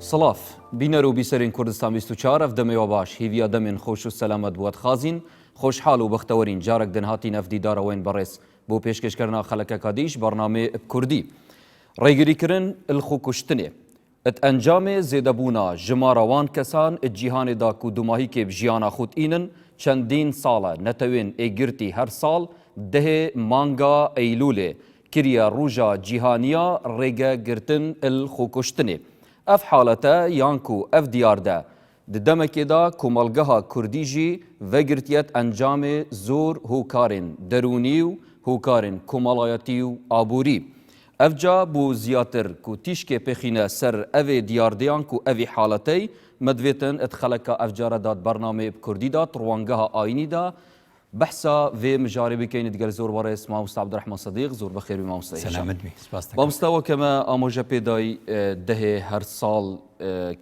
سلاف بینەر و بیسەرین کوردستان 24 ئەف دەمەوە باش هیڤیا دەمێن خۆش و سەلامەت بووەت خازین خۆشحاڵ و بەختەوەرین جارێک دنهاتی نەفدیدارەوەین بەڕێز بۆ پێشکەشکردنا خەڵەکە دیش بەرنامێ کوردی ڕێگریکردن الخو کوشتنێ ات ئەنجامێ زێدەبوونا ژمارەوان کەسان ات جیهانێدا کو دوماهیکێ ژیانا خۆت ئینن چەندین ساڵە نەتەوێن ئێگرتی هەر ساڵ دهێ مانگا ئەیلولێ کریە ڕوژا جیهانیا ڕێگەگرتن الخو کوشتنێ اف حالته یانکو اف دیارده دمکیدا کومالگاها کردی جی وگرتیت انجام زور هوکارن درونیو هوکارن کومالایتی و آبوری اف جا بو زیاتر کو تیشک پخینه سر اوی دیاردیان کو اوی حالتی مدویتن اتخلق اف جاره داد برنامه کردی داد روانگاها آینی دا بحثا و مجاربی که ندگل زور وارث ماموستا عبدالرحمن صدیق زور بخیر ماموستا سلامت بی ماموستا و کما آموزه پیدای ده هر سال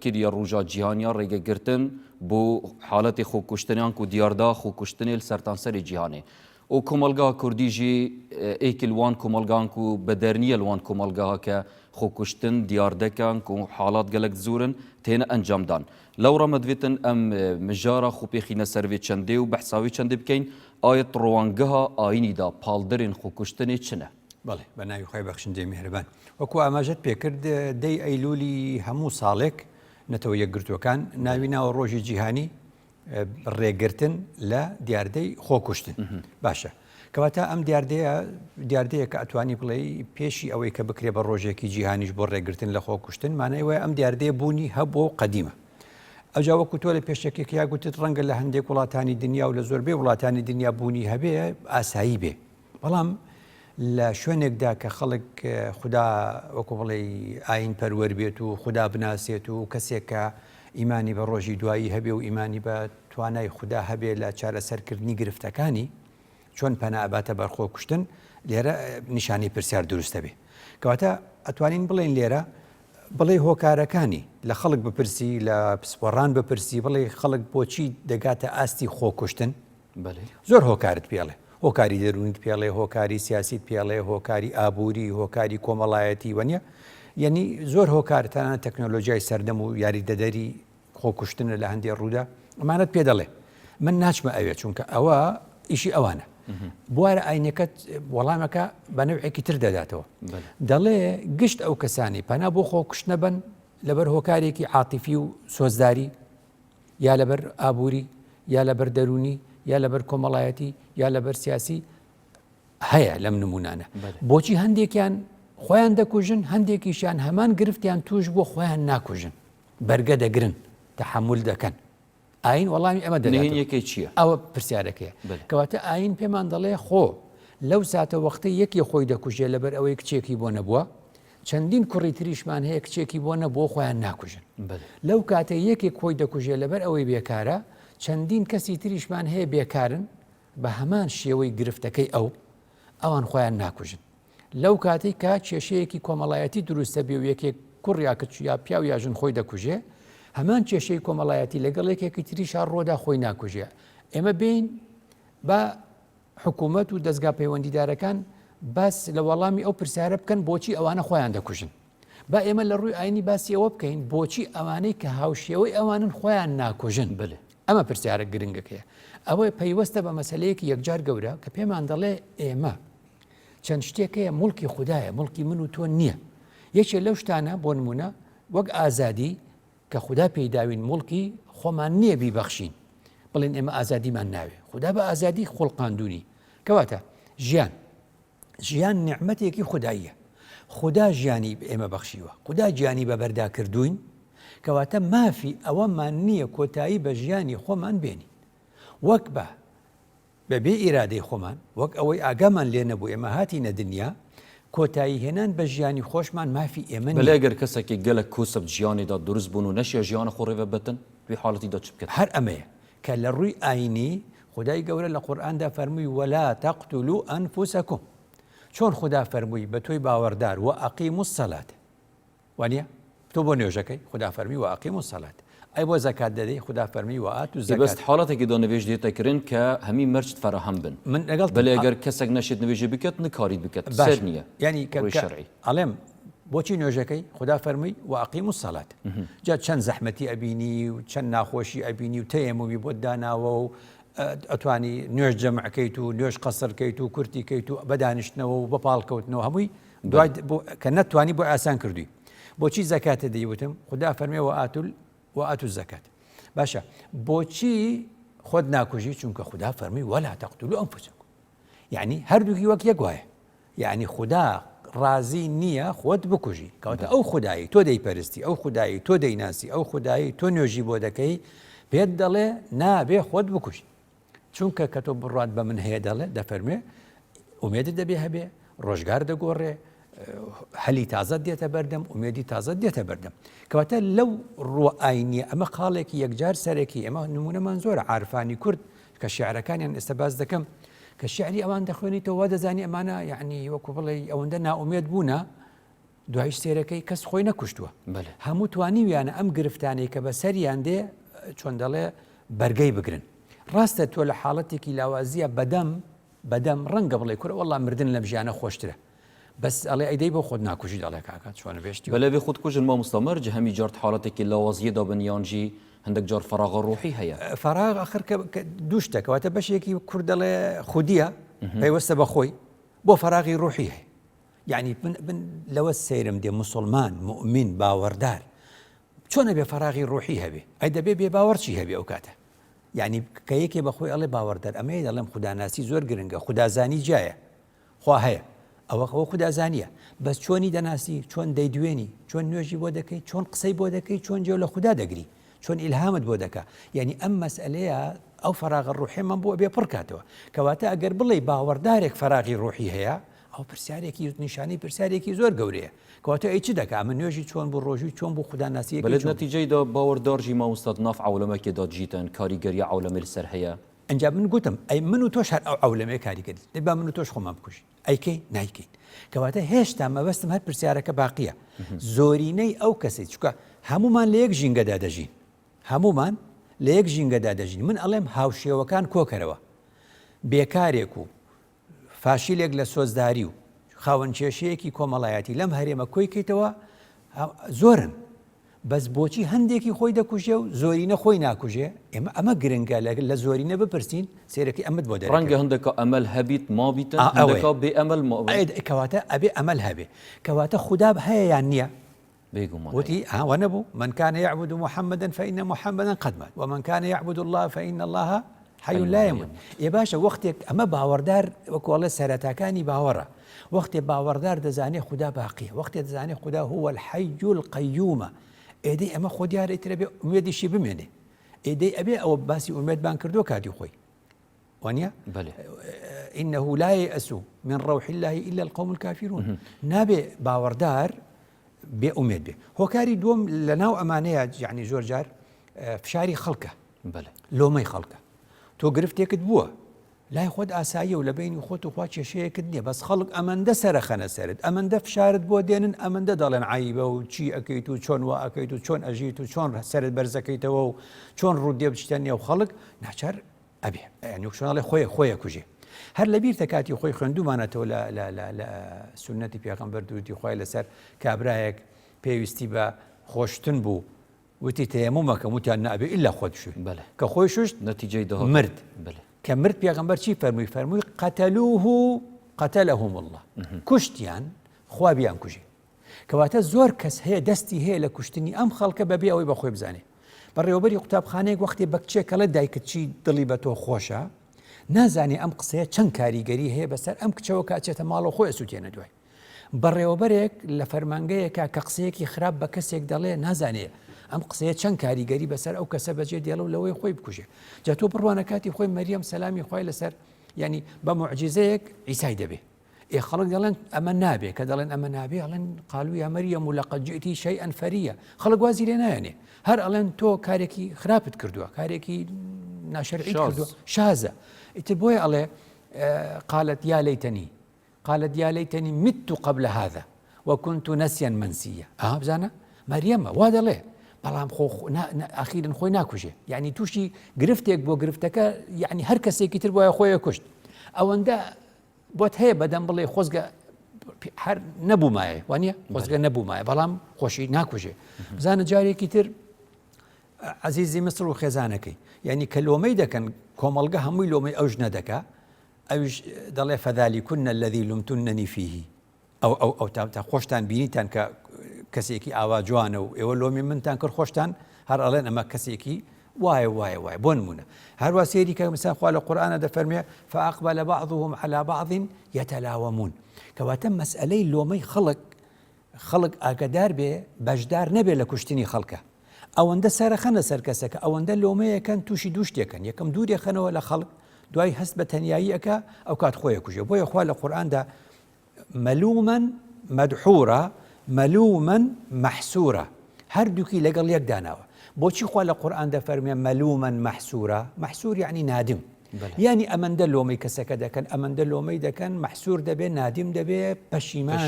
کری روجا جهانیا ریگه گرتن بو حالت خو کشتنیان کو دیاردا خو کشتنی سرتانسر جهانی و کمالگاه کردی جی ایکلوان کمالگاه کو بدرنی الوان کمالگاه که خو کشتن دیارده کن کو حالات گلک زورن تین انجام دان لورا مدویتن ام مجارا خو پیخینه سروی چنده و بحثاوی چنده بکین آیت روانگها آینی دا پالدرین خو کشتنی چنه بله بناوی خواه بخشنده مهربان وکو اماجت پیکرد دی ایلولی همو سالک نتو یگرتوکان ناوینا و روژی جیهانی ڕێگرتن لە دیاردەی خۆکوشتن باشە کەواتە ئەم دیاردەیە کە ئەتوانی بڵێ پێشی ئەوەی کە بکرێ بە ڕۆژێکی جیهانیش بۆ ڕێگرتن لە خۆکوشتن مانای وایە ئەم دیاردەیە بوونی هەبوو قەدیمە ئەوجا وەکو تۆ لە پێشێکێک یا گوتت ڕەنگە لە هەندێک وڵاتانی دنیا و لە زۆربەی وڵاتانی دنیا بوونی هەبێ ئاسایی بێ بەڵام لە شوێنێکدا کە خەڵک خوددا وەکو بڵێ ئاین پەروەر بێت و خوددا بناسێت و کەسێک کە ئیمانی بە ڕۆژی دوایی هەبێ و ئیمانی بە توانای خوددا هەبێ لە چارەسەرکردنی گرفتەکانی چۆن پەناباتە بەرخۆ کوشتن لێرە نیشانی پرسیار دروستە بێ کەواتە ئەتوانین بڵێن لێرە بڵێ هۆکارەکانی لە خەڵک بپرسی لە پسپۆڕان بپرسی بڵێ خەڵک بۆچی دەگاتە ئاستی خۆکوشتن زۆر هۆکارت پێڵێ هۆکاری دەرونیت پێڵێ هۆکاری سیاسیت پێڵێ هۆکاری ئابووری هۆکاری کۆمەڵایەتی وەنیە یعنی زۆر هۆکارتانە تەکنۆلۆژیای سەردەم و یاریدەدەری خۆکوشتنە لە هەندێک ڕوودا ئەمانەت پێ دەڵێ من ناچمە ئەوێ چونکە ئەوە ئیشی ئەوانە بوارە ئاینەکەت وەڵامەکە بە نەوعێکی تر دەداتەوە دەڵێ گشت ئەو کەسانی پەنا بۆ خۆکوشتنە بن لەبەر هۆکارێکی عاتیفی و سۆزداری یا لەبەر ئابووری یا لەبەر دەرونی یا لەبەر کۆمەڵایەتی یا لەبەر سیاسی هەیە لەم نمونانە بۆچی هەندێکیان خۆیان دەکوژن هەندێکیشیان هەمان گرفتیان توش بۆ خۆیان ناکوژن بەرگە دەگرن تەحمل دەکەن ئاین وەڵامی ئەمە دەنێنیەکەی چییە ئەوە پرسیارەکەیە کەواتە ئاین پێمان دەڵێ خۆ لەو ساتە وەختی یەکی خۆی دەکوژێ لەبەر ئەوەی کچێکی بۆ نەبووە چەندین کوڕی تریشمان هەیە کچێکی بۆ نەبووە خۆیان ناکوژن لەو کاتە یەکێک خۆی دەکوژێ لەبەر ئەوەی بێکارە چەندین کەسی تریشمان هەیە بێکارن بە هەمان شێوەی گرفتەکەی ئەوان خۆیان ناکوژن لەو کاتی کە کێشەیەکی کۆمەڵایەتی دروستە بێ و یەکێک کوڕیا کچ یا پیا و یاژن خۆی دەکوژێ هەمان کێشەی کۆمەڵایەتی لەگەڵ یەکێکی تریشا ڕۆدا خۆی ناکوژێ ئێمە بین بە حکوومەت و دەستگا پەیوەندیدارەکان باس لە وەڵامی ئەو پرسیارە بکەن بۆچی ئەوانە خۆیان دەکوژن با ئێمە لە ڕووی ئاینی باسی ئەوە بکەین بۆچی ئەوانەی کە هاوشێوەی ئەوانن خۆیان ناکوژن بڵێ ئەمە پرسیارە گرنگەکەیە ئەوەی پەیوەستە بە مەسەلەیەکی یەکجار گەورە کە پێمان دەڵێ ئێمە چەند شتێکەیە مڵکی خوددایە مڵکی من و تۆ نییە یەکێ لەو شتانە بۆ نمونە وەک ئازادی کە خوددا پێیداوین مڵکی خۆمان نییە بیبەخشین بڵێن ئێمە ئازادیمان ناوێ خوددا بە ئازادی خوڵقاندوونی کەواتە ژیان نیعمەتێکی خودداییە خوددا ژیانی ئێمە بەخشیوە خوددا گیانی بە بەردا کردوین کەواتە مافی ئەوەمان نییە کۆتایی بە ژیانی خۆمان بێنین وەک بەبێ ئیرادەی خۆمان وەک ئەوەی ئاگامان لێ نەبوو ئێمە هاتینە دنیا کۆتایی هێنان بە ژیانی خۆشمان مافی ئێمە بەڵێ ئەگەر کەسێکی گەلک کوسب ژیانیدا دروست بوون و نەشیە ژیانە خۆ ڕێوە بەتن توی حاڵەتیدا چ بکەن هەر ئەمەیە کە لە ڕووی ئاینی خودای گەورە لە قورئاندا فەرمووی وەلا تەقتولوا ئەنفوسەکم چۆن خوددا فەرمووی بە تۆی باوەڕدار وەئەقیموا السەلات وانییە تۆ بۆ نوێژەکەی خوددا فەرمی وەئەقیموا السەلات ئەی بۆ زەکات دەدەی خوددا فەرمی وئاتوا الزەکات بەست حاڵەتێکی دا نوێژ دێتەکردن کە هەمی مەرجت فەراهەم بن من لەگەڵ بەڵێ ئەگەر کەسێک نەشێت نوێژی بکات نکارید بکات سەر نییە ینی ئەڵێم بۆچی نوێژەکەی خدا فەرمووی وأقیموا الصلاة جا چەند زەحمەتی ئەبینی و چەند ناخۆشی ئەبینی و تەیەمومی بۆت داناوە و ئەتوانی نوێژ جەمعکەیت و نوێژ قەسڕکەیت و کورتیکەیت و بەدانیشتنەوە و بە پاڵکەوتنەوە هەمووی دوای کە نەتوانی بۆ ئاسان کردووی بۆچی زەکاتە دەیوتم خدا فەرمێ وآتوا الزەکات باشە بۆچی خۆت ناکوژی چونکە خدا فەرمی ولا تقتلوا أنفسكم یعنی هەردووکی وەک یەک وایە یعنی خدا ڕازی نییە خۆت بکوژی کەواتە ئەو خودایی تۆ دەیپەرستی ئەو خودایی تۆ دەیناسی ئەو خودایی تۆ نوێژی بۆ دەکەی پێت دەڵێ نابێ خۆت بکوژی چونکە کە تۆ بڕات بە من هەیە دەڵێ دەفەرمێ ئومێدت دەبێ هەبێ ڕۆژگار دەگۆڕێ هەلی تازە دێتە بەردەم ئومێدی تازە دێتە بەردەم کەواتە لەو ڕۆئاینیە ئەمە خاڵێکی یەکجار سەرەکی ئەمە نمونەمان زۆرە عارفانی کورد کە شیعرەکانیان ئێستا باز دەکەم کە شیعری ئەوان دەخوێنیتەوە وا دەزانی ئەمانە یعنی وەکو بڵێ ئەوەندە ناومێد بوونە دوای سێرەکەی کەس خۆی نەکوشتووە هەموو توانیویانە ئەم گرفتانەی کە بە سەریان دێ چۆن دەڵێ بەرگەی بگرن ڕاستە تۆ لە حاڵەتێکی لاوازیە بەدەم ڕەنگە بڵێ کورە وەڵام مردن لە ژیانە خۆشترە بەس ئەڵێ ئەیدەی بۆ خۆت ناکوژی دەڵێ کاکات چۆن بێشتی بەلێ خودکوژن مامۆستا مەرج هەمی جار حاڵەتێکی لاوازیەدا بنیانجی هەندێک جار فراغە ڕوحی هەیە فراغ ئەخر دوو شتە کەواتە بەشێکی کورد دەڵێ خودیە پەیوەستە بەخۆی بۆ فراغی ڕوحی هەیە یعنی من لەوە سەیرم دێ مسلمان مؤمن باوەڕدار چۆنە بێ فراغی ڕوحی هەبێ ئەی دەبێ بێ باوەڕچی هەبێ ئەو کاتە یعنی کە یەکێ بەخۆی ئەڵێ باوەڕدار ئەمەیە دەڵێم خوداناسی زۆر گرنگە خودازانی جایە خوا هەیە ئەوە خودازانیە بەس چۆنی دەناسی چۆن دەیدوێنی چۆن نوێژی بۆ دەکەی چۆن قسەی بۆ دەکەی چۆن جێو لە خوددا دەگری چۆن ئیلهامت بۆ دەکا یعنی ئەم مەسئلەیە ئەو فراغ ڕوحیمان بۆ بێ پڕکاتەوە کەواتە ئەگەر بڵێ باوەڕدارێک فراغی ڕوحی هەیە ئەو پرسیارێکی نیشانەی پرسیارێکی زۆر گەورەیە کەواتە ئەی چی دەکا من نوێژی چۆن بۆ ڕۆژوی چۆن بۆ خوداناسی بەلێت نەتیجەیدا باوەڕدارژی مامۆستاد ناف عەولەمەکێدا جیتن کاریگەری عەولەمە لەسەر هەیە ئەنجا من گوتم ئەی من و تۆش هەر ئەو عەولەمەیە کاریگەری دەبا من و تۆش خۆمان بکوژین ئەیکەی نایکەین کەواتە هێشتا مەبەستم هەر پرسیارەکە باقیە زۆرینەی ئەو کەسێ چکە هەمومان لە یەک ژینگەدا دەژین هەمومان لە یەک ژینگەدا دەژین من ئەڵێم هاوشێوەکان کۆکەرەوە بێکارێک و فاشیلێک لە سۆزداری و خاوەنکێشەیەکی کۆمەڵایەتی لەم هەرێمە کۆیکەیتەوە زۆرن بەس بۆچی هەندێکی خۆی دەکوژێ و زۆرینە خۆی ناکوژێ ئێمە ئەمە گرنگە لە زۆرینە بپرسین سێرەکی ئەمت بۆ دەڕەنگە ڕەنگە هەندێکە ئەمەل هەبیت مابیتن هەندێکە بێ ئەمەل کەواتە ئەبێ ئەمەل هەبێ کەواتە خوددا هەیە یان نییە بێگومان وتی ونبو من كان يعبد محمدا فإن محمدا قد مات ومن كان يعبد الله فإن الله حي لا يموت يا باشا وقتك أما باوردار وكواله سرتاكاني باورة وقت باوردار دزاني خدا باقي وقت دزاني خدا هو الحي القيوم إيدي أما خديا ريتربي أميدي شي بمني إيدي أبي أو باسي أميد بان كردو كادي خوي وانيا بله إنه لا يأس من روح الله إلا القوم الكافرون نابي باوردار بأميد به هۆکاری دووەم لە ناو ئەمانەیە یعنی زۆر جار فشاری خەڵکە لۆمەی خەڵکە تۆ گرفتێکت بووە لای خۆت ئاساییە و لە بینی خۆت و خوا کێشەیەکت نییە بەس خەڵک ئەمەندە سەرخەنە سەرت ئەمەندە فشارت بۆ دێنن ئەمەندە دەڵێن عیبە و چی ئەەکەیت و چۆن وا ئەەکەیت و چۆن ئەژیت و چۆن سەرت بەرزەکەیتەوە و چۆن ڕوودێ بچتە نێو خەڵک ناچار ئەبێ یعنی شۆناڵێ خۆیە کوژێ هەر لەبیر تەکاتی خۆی خوێندومانەتەوە لە سنەتی پێغەمبەر درودی خوای لەسەر کابرایەک پێویستی بە خۆشتن بوو وتی تەیەمومەکەم وتیان نابێ ئیلا خۆت شووی کە خۆی شوشت نەتیجەی مرد کە مرد پێغەمبەر چی فەرمووی قەتەلوه قەتەلەهم الله کوشتیان خوا بیان کوژی کەواتە زۆر کەس هەیە دەستی هەیە لە کوشتنی ئەم خەڵکە بەبێ ئەوەی بەخۆی بزانێ بەڕێوەبەری قوتابخانەیەک وەختی بە کچێکەڵە دایکت چی دڵی بە تۆ خۆشە نازانێ ئەم قسەیە چەند کاریگەری هەیە بەسەر ئەم کچەوە کاچێتە ماڵەوە خۆی ئەسووتێنە دوای بەڕێوەبەرێک لە فەرمانگەیەکە کە قسەیەکی خراپ بە کەسێک دەڵێ نازانێ ئەم قسەیە چەند کاریگەری بەسەر ئەو کەسە بەجێ دێڵە و لەوەی خۆی بکوژێ جا تۆ بڕوانە کاتی خۆی مەریەم سەلامی خوای لەسەر ینی بە موعجیزەیەک ئیسای دەبێ خەڵک دەڵێن ئەمە نابێ کە دەڵێن ئەمە نابێ ئەڵێن قالوا يا مريم لقد جئتي شيئا فريا خەڵک وازی لێ نایەنێ هەر ئەڵێن تۆ کارێکی خراپت کردووە کارێکی ناشەرعی کردووە شازە ئیتر بۆیە ئەڵێ قالت يا ليتني مت قبل هذا وكنت نسيا منسيا بزانە مەریەمە وا دەڵێ بەڵام ئاخیرن خۆی ناکوژێ یعنی تووشی گرفتێک بۆ گرفتەکە یعنی هەر کەسێکی تر بۆیە خۆیە کوشت ئەوەندە بۆت هەیە بەدەم بڵێ خۆزگە هەر نەبوو مایە وانە خۆزگە نەبوو مایە بەڵام خۆشی ناکوژێ بزانە جارێکی تر عزیزی مصر و خێزانەکەی یعنی کە لۆمەی دەکەن کۆمەڵگە هەمووی لۆمەی ئەوش نەدەکا ئەوش دەڵێ فەذالی کونە الذی لومتوننی فیه ئەو تا خۆشتان بینیتان کە کەسێکی ئاوا جوانە و ئێوە لۆمی منتان کرد خۆشتان هەر ئەڵێن ئەمە کەسێکی وایە بۆ نمونە هەروە سێری کە مثلا خوا لە قورئانە دەفەرمێ فأقبل بعضهم على بعض يتلاومون کەواتە مەسئلەی لۆمەی خەڵک ئاگادار بێ بەشدار نەبێ لە کوشتنی خەڵکە ئەوەندە سەرخەنە سەر کەسەکە ئەوەندە لۆمەیەکەن تووشی دوو شتێکن یەکەم دوورێخەنەوە لە خەڵک دوای هەست بە تەنیاییەکە ئەو کات خۆیە کوژێ بۆیە خوا لە قورئاندا مەلومەن مەدحوورە مەلومەن مەحسوورە هەردووکی لەگەڵ یەک داناوە بۆچی خوا لە قورئان دەفەرمێ مەلومەن مەحسوورە مەحسوور یعنی نادم یعنی ئەمەندە لۆمەی کەسەکە دەکەن ئەمەندە لۆمەی دەکەن مەحسوور دەبێ نادم دەبێ پەشیمان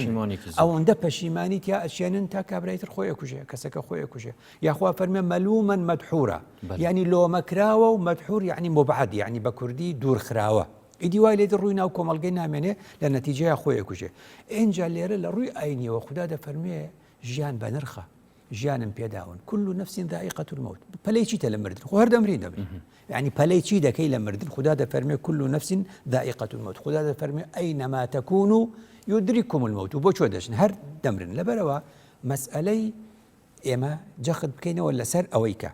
ئەوەندە پەشیمانی تیا ئەچێنن تا کابرایتر خۆی کوژێ کەسەکە خۆی کوژێ یاخوا فەرمێ مەلومەن مەدحوورە یعنی لۆمەکراوە و مەدحوور یعنی مبعد یعنی بە کوردی دوورخراوە ئیدی وای لێدە ڕووی ناو کۆمەڵگەی نامێنێ لە نەتیجەیە خۆی کوژێ ئینجا لێرە لە ڕووی ئاینیەوە خوددا دەفەرمێ ژیان بە نرخە ژیانم پێداون كل نفس ذائقة الموت پەلەی چیتە لە مردن خۆ هەر دەمرین يعني پەلەی چی دەکەی لە مردن خوددا دەفەرمێ كل نفس ذائقة الموت خوددا دەفەرمێ أينما تكونوا يدرككم الموت و بۆ چۆ دەچن هەر دەمرن لەبەرەوە مەسئلەی ئێمە جەخت بکەینەوە لەسەر ئەوەی کە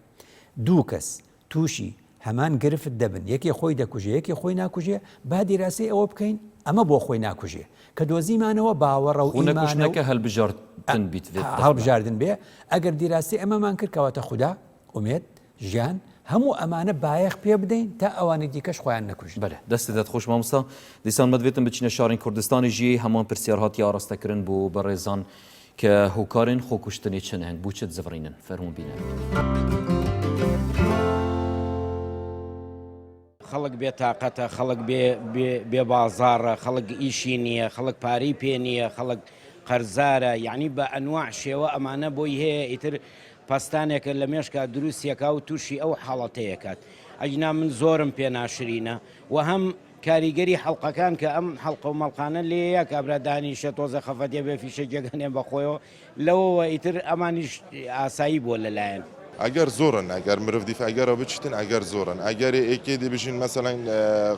دوو کەس تووشی هەمان گرفت دەبن یەکێ خۆی دەکوژێ یەکێ خۆی ناکوژێ با دیراسی ئەوە بکەین ئەمە بۆ خۆی ناکوژێ کە دۆزیمانەوە باوەڕە و ئیمانەکە هەڵبژاردن بێ ئەگەر دیراسی ئەمەمان کرد کەواتە خوددا ئومێد ژیان هەموو ئەمانە بایەخ پێ بدەین تا ئەوانە دیکەش خۆیان نەکوژن بەێ دەستی دەت خۆش مامۆستا دیسان مەدوێتم بچینە شارین کوردستانی ژی هەمان پرسیار هاتی ئاراستەکردن بۆ بەڕێزان کە هۆکارن خۆکوشتنی چ هەنگ بوو چت زڤڕینن فەرموون بینن خەڵک بێتاقەتە خەڵک بێ بازاڕە خەڵک ئیشی نییە خەڵک پارەی پێ نییە خەڵک قەرزارە یعنی بە ئەنواع شێوە ئەمانە بۆی هەیە ئیتر پستانێکە لە مێشکە دروستیەکە و تووشی ئەو حاڵەتەیەکات ئەجنا من زۆرم پێ ناشرینە و هەم کاریگەری حەڵقەکان کە ئەم حەڵقە و مەڵقانە لێیە کابرا دانیشە تۆزە خەفەتێ بێ فیشە جێگەنێ بەخۆیەوە لەوەوە ئیتر ئەمانیش ئاسایی بووە لەلایەن ئەگەر زۆرن ئەگەر مرۆڤ دیفاگەرە بچتن ئەگەر زۆرن ئەگەر ئێکێ دەبژین مەسەڵەن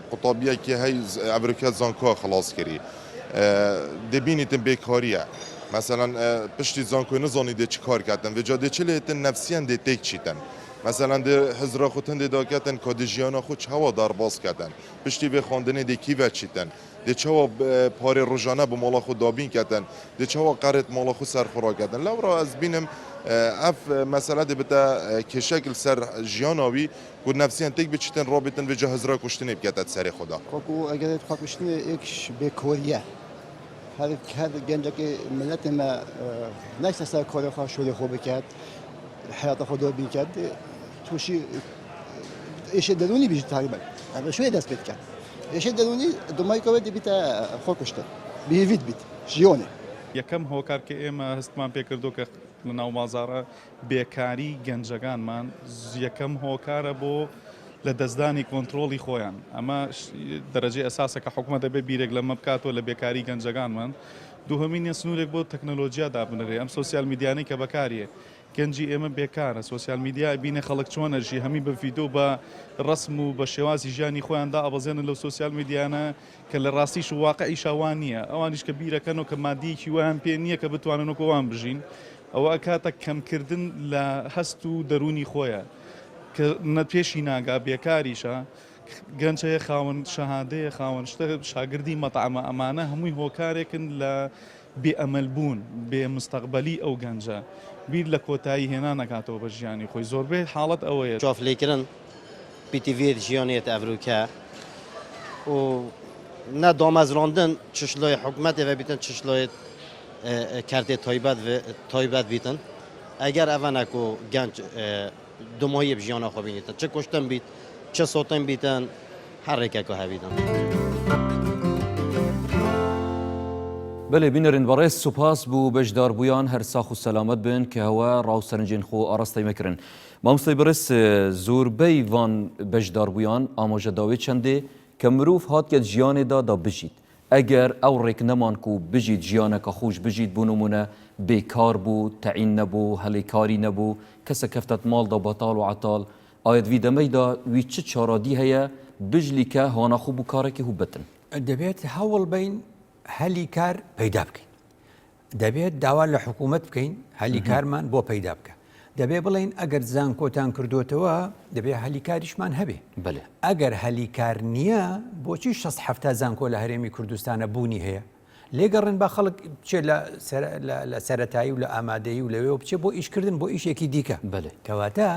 قوتابیەکی هەی ئەبرکە زانکۆ خلاص کردی دەبینیتن بێکاریە مثلا پشتی زانکۆی نزانی دێ چی کار کردن و جا دێ لێتن نەفسیان دێ تێک چیتن مثلا دێ هزرا خودتن دێ داکەتن کە دێ ژیانا خود چاوا دارباز کردن پشتی بێ خواندنê دێ کیڤە چیتن دێ چاوا پارێ ڕۆژانە بە ماڵا خود دابین کردن دێ چاوا قەرێت ماڵا خود سەرخۆڕا کردن لەورا ئەس بینم ئەف مەسەلە دەبێتە کێشەکل سەر ژیاناوی و نەفسیان تێک بچیتن ڕابێتن و جا هزرا کوشتنê بکەتە سەرێ خوددا وەکو ئەگەر خواکوشتنی یەکش بێکۆریە هەر گەنجێکی ملەتێمە نایسە سەر کۆرە خوا شووری خۆ بکات حیاتە خۆ دۆ بیکات تووشی ئێشە دەرونی بیژ تاریبەت ئەمە شوێ دەست پێ بکات ئێشە دەرونی دومایکەوە دەبیتە خۆکوشتن بێویت بیت ژیۆنێ یەکەم هۆکار کە ئێمە هەستمان پێکردو کە لە ناو مازارە بێکاری گەنجەکانمان یەکەم هۆکارە بۆ لە دەستدانی کۆنتترۆلی خۆیان ئەمە دەرەجێ ئەساسە کە حکومە دەبێت بیرێک لەمە بکاتەوە لە بێکاری گەنجەکانمان دووهەمینە سنوورێک بۆ تەکنۆلۆژیا دابنرێ ئەم سوسیال میدیانەی کە بەکاریە گەنجی ئێمە بێکارە سوسیال میدیا بینە خەڵک چۆنەژی هەمی بە ڤیدۆ بە ڕسم و بە شێوازی ژیانی خۆیاندا ئەبەزێنن لەو سوسیال میدیانە کە لە ڕاستیش و واقعی شاوان نییە ئەوانیش کە بیرەکەنەوە کە مادیەکی ویان پێ نییە کە بتوانن وەکۆوان بژین ئەوە کاتە کەمکردن لە هەست و دەرونی خۆیە کە نەپێشی ناگا بێکاریشە گەنجەیە خاوەن شەهادەیە خاوەن شتە شاگردی مەتعمە ئەمانە هەمووی هۆکارێکن لە بێئەمەلبوون بێ مستەقبەلی ئەو گەنجە بیر لە کۆتایی هێنا نەکاتەوە بە ژیانی خۆی زۆربەی حاڵەت ئەوەیە چۆفلێکردن پیتیڤێت ژیانێت ئەڤروکە و نە دامەزراندن چشلۆی حکومەتێ بیتن چشلۆی کارتێ تایبەت بیتن ئەگەر ئەڤەنەک و گەنج دمایی بژیانە خۆ بینیتن چه کوشتن بیت چه سۆتن بیتن هەڕێکێک هەبیتن. بەێ بینەرن بەڕێز سوپاس بوو بەشداربوویان هەر ساخ و سەلامەت بن کە هەوە ڕاوسەرنجین خۆ ئاراستەی مەکردن مامۆستای بەڕێز زۆربەی وان بەشداربوویان ئاماژەداوێت چەندێ کە مرۆڤ هاتکێت ژیانێدا دا بژیت ئەگەر ئەو ڕێک نەمان و بژیت ژیانەکە خۆش بژیت بوو نمونە بێکار بوو تەعین نەبوو هەڵێکاری نەبوو کەسە کەفتەت ماڵدا بەتاڵ و عەتاڵ ئاەت وی دەمەیدا وی چ چارەدی هەیە بژلیکە هانەخۆ بوو کارێکی هوو بتن دەبێت هەوڵ بین هەلی کار پەیدا بکەین دەبێت داوا لە حکوومەت بکەین هەلی کارمان بۆ پەیدا بکە دەبێ بڵین ئەگەر زانکۆتان کردوتەوە دەبێ هەلی کاریشمان هەبێ ئەگەر هەلی کار نییە بۆچی 6 زانکۆ لە هەرێمی کوردستانە بوونی هەیە لێگەڕێن با خەڵک بچێت لە سەرەتایی و لە ئامادەیی و لەوێ بچێت بۆ ئیشکردن بۆ ئیشێکی دیکە کەواتە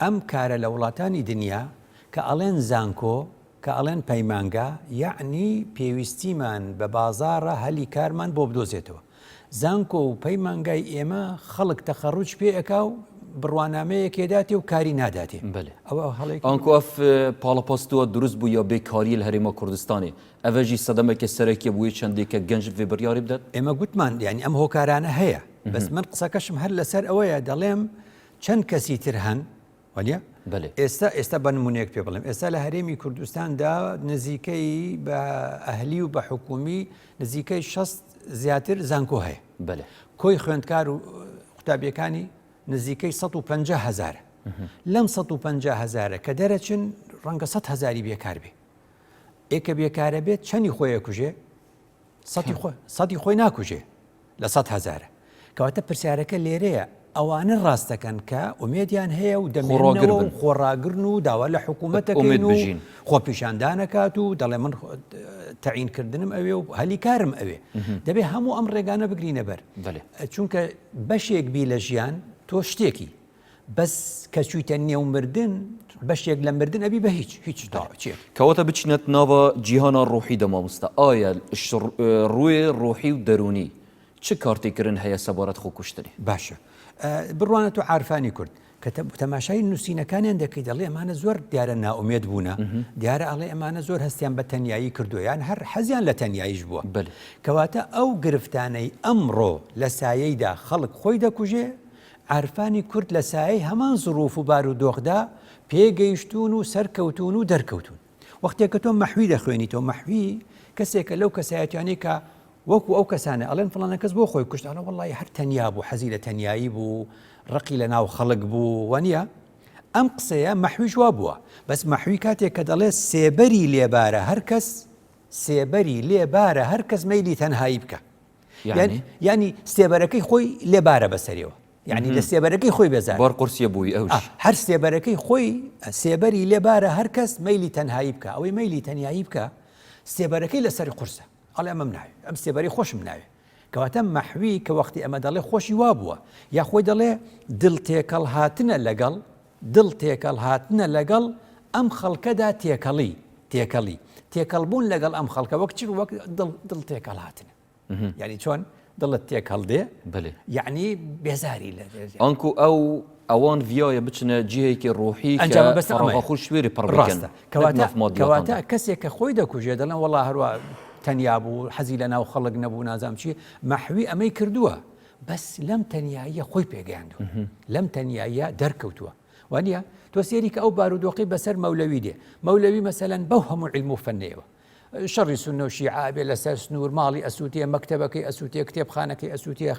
ئەم کارە لە وڵاتانی دنیا کە ئەڵێن زانکۆ کە ئەڵێن پەیمانگا یعنی پێویستیمان بە بازاڕە هەلی کارمان بۆ بدۆزێتەوە زانکۆ و پەیمانگای ئێمە خەڵک تەخەڕوج پێئەکا و بڕوانامەیەکێداتێ و کاری ناداتێ ئەنکو ئەف پاڵەپاستووە دروست بوو یا بێکاری لە هەرێمە کوردستانی ئەڤژی سەدەمێکی سەرەکی بووی چەندێکە گەنج فێ بڕیاری بدات ئێمە گوتمان یعنی ئەم هۆکارانە هەیە بەس من قسەکەشم هەر لەسەر ئەوەیە دەڵێم چەند کەسی تر هەن وەلیە ئێستا بە نمونەیەک پێ بڵێم ئێستا لە هەرێمی کوردستاندا نزیکەی بە ئەهلی و بە حکومی نزیکەی 6 زیاتر زانکۆ هەیە کۆی خوێندکار و قوتابیەکانی نزیکەی 150,000 لەم 150,000 کە دەرەچن ڕەنگە 100,000 بێکار بێ ئێکە بێکارە بێت چەندی خۆیە کوژێ سەدی خۆی ناکوژێ لە 100,000 کەواتە پرسیارەکە لێرەیە ئەوانە ڕاستەکەن کە ئومێدیان هەیە و دەمێنەوە خۆڕاگرن و داوا لە حکوومەتەکەین و خۆپیشاندانەکات و دەڵێ من تەعینکردنم ئەوێ و هەلی کارم ئەوێ دەبێت هەموو ئەم ڕێگانە بگرینە بەر چونکە بەشێک بی لە ژیان تۆ شتێکی بەس کە چوویتە نێومردن بەشێک لە مردن ئەبی بە هیچ کەواتە بچینەت ناوە جیهانە ڕۆحی دەمامۆستا ئایا ڕووی ڕۆحی و دەرونی چ کارتێکردن هەیە سەبارەت خۆکوشتنی باشە بڕوانە تۆ عارفانی کورد کە تەماشای نووسینەکانیان دەکەی دەڵێ ئەمانە زۆر دیارە ناومێت بوونە دیارە ئەڵێ ئەمانە زۆر هەستیان بە تەنیایی کردویان هەر حەزیان لە تەنیاییش بووە کەواتە ئەو گرفتانەی ئەمڕۆ لە سایەیدا خەڵک خۆی دەکوژێ عارفانی کورد لە سایەی هەمان زروف و بار و دۆخدا پێگەیشتون و سەرکەوتون و دەرکەوتون وەختێک کە تۆ مەحوی دەخوێنی تۆ مەحوی کەسێکە لەو کەسایەتیانی کە وەکو ئەو کەسانە ئەڵێن فڵانە کەس بۆ خۆی کوشت ئەڵە وەڵی هەر تەنیا بوو حەزی لە تەنیایی بوو ڕقی لە ناو خەڵک بوو وانە ئەم قسەیە مەحویش وا بووە بەس مەحوی کاتێک کە دەڵێ سێبەری لێبارە هەرکەس سێبەری لێبارە هەرکەس مەیلی تەنهایی بکە ینی سێبەرەکەی خۆی لێبارە بەسەریەوە یعنی لە سێبەرەکەی خۆی بێزار بار قورسیە بووی ئەوش هەر سێبەرەکەی خۆی سێبەری لێبارە هەرکەس مەیلی تەنهایی بکە ئەوەی مەیلی تەنیایی بکە سێبەرەکەی لەسەری قورسە ئەڵێ ئەمەم ناوێ ئەم سێبەری خۆشم ناوێ کەواتە مەحوی کە وەختی ئەمە دەڵێ خۆشی وا بووە یا خۆی دەڵێ دڵ تێکەڵ هاتنە لەگەڵ ئەم خەڵکەدا تێکەڵبوون لەگەڵ ئەم خەڵکە وەک چ وەک دڵ تێکەڵ هاتنە یعنی چۆن دڵت تێکەڵ دێ یعنی بێزاری لە ئەنکو ئەوان ڤایە بچنە جیهێکی ڕۆحی خۆ شوێری پڕڕاستە کەواتە کەسێک کە خۆی دەکوژێ دەڵێن وەڵا هەروە تەنیا بوو حەزی لە ناو خەڵک نەبوو نازام چی مەحوی ئەمەی کردووە بەس لەم تەنیاییە خۆی پێگەیاندووە لەم تەنیاییە دەرکەوتووە وانە تۆ سێری کە ئەو بارودۆقی بەسەر مەولەوی دێ مەولەوی مەسەلەن بەو هەموو علم و فەنەوە شەڕی سونە و شیعە بێ لەسەر سنوور ماڵی ئەسووتیە مەکتەبەکەی ئەسووتیە کتێبخانەکەی ئەسووتیە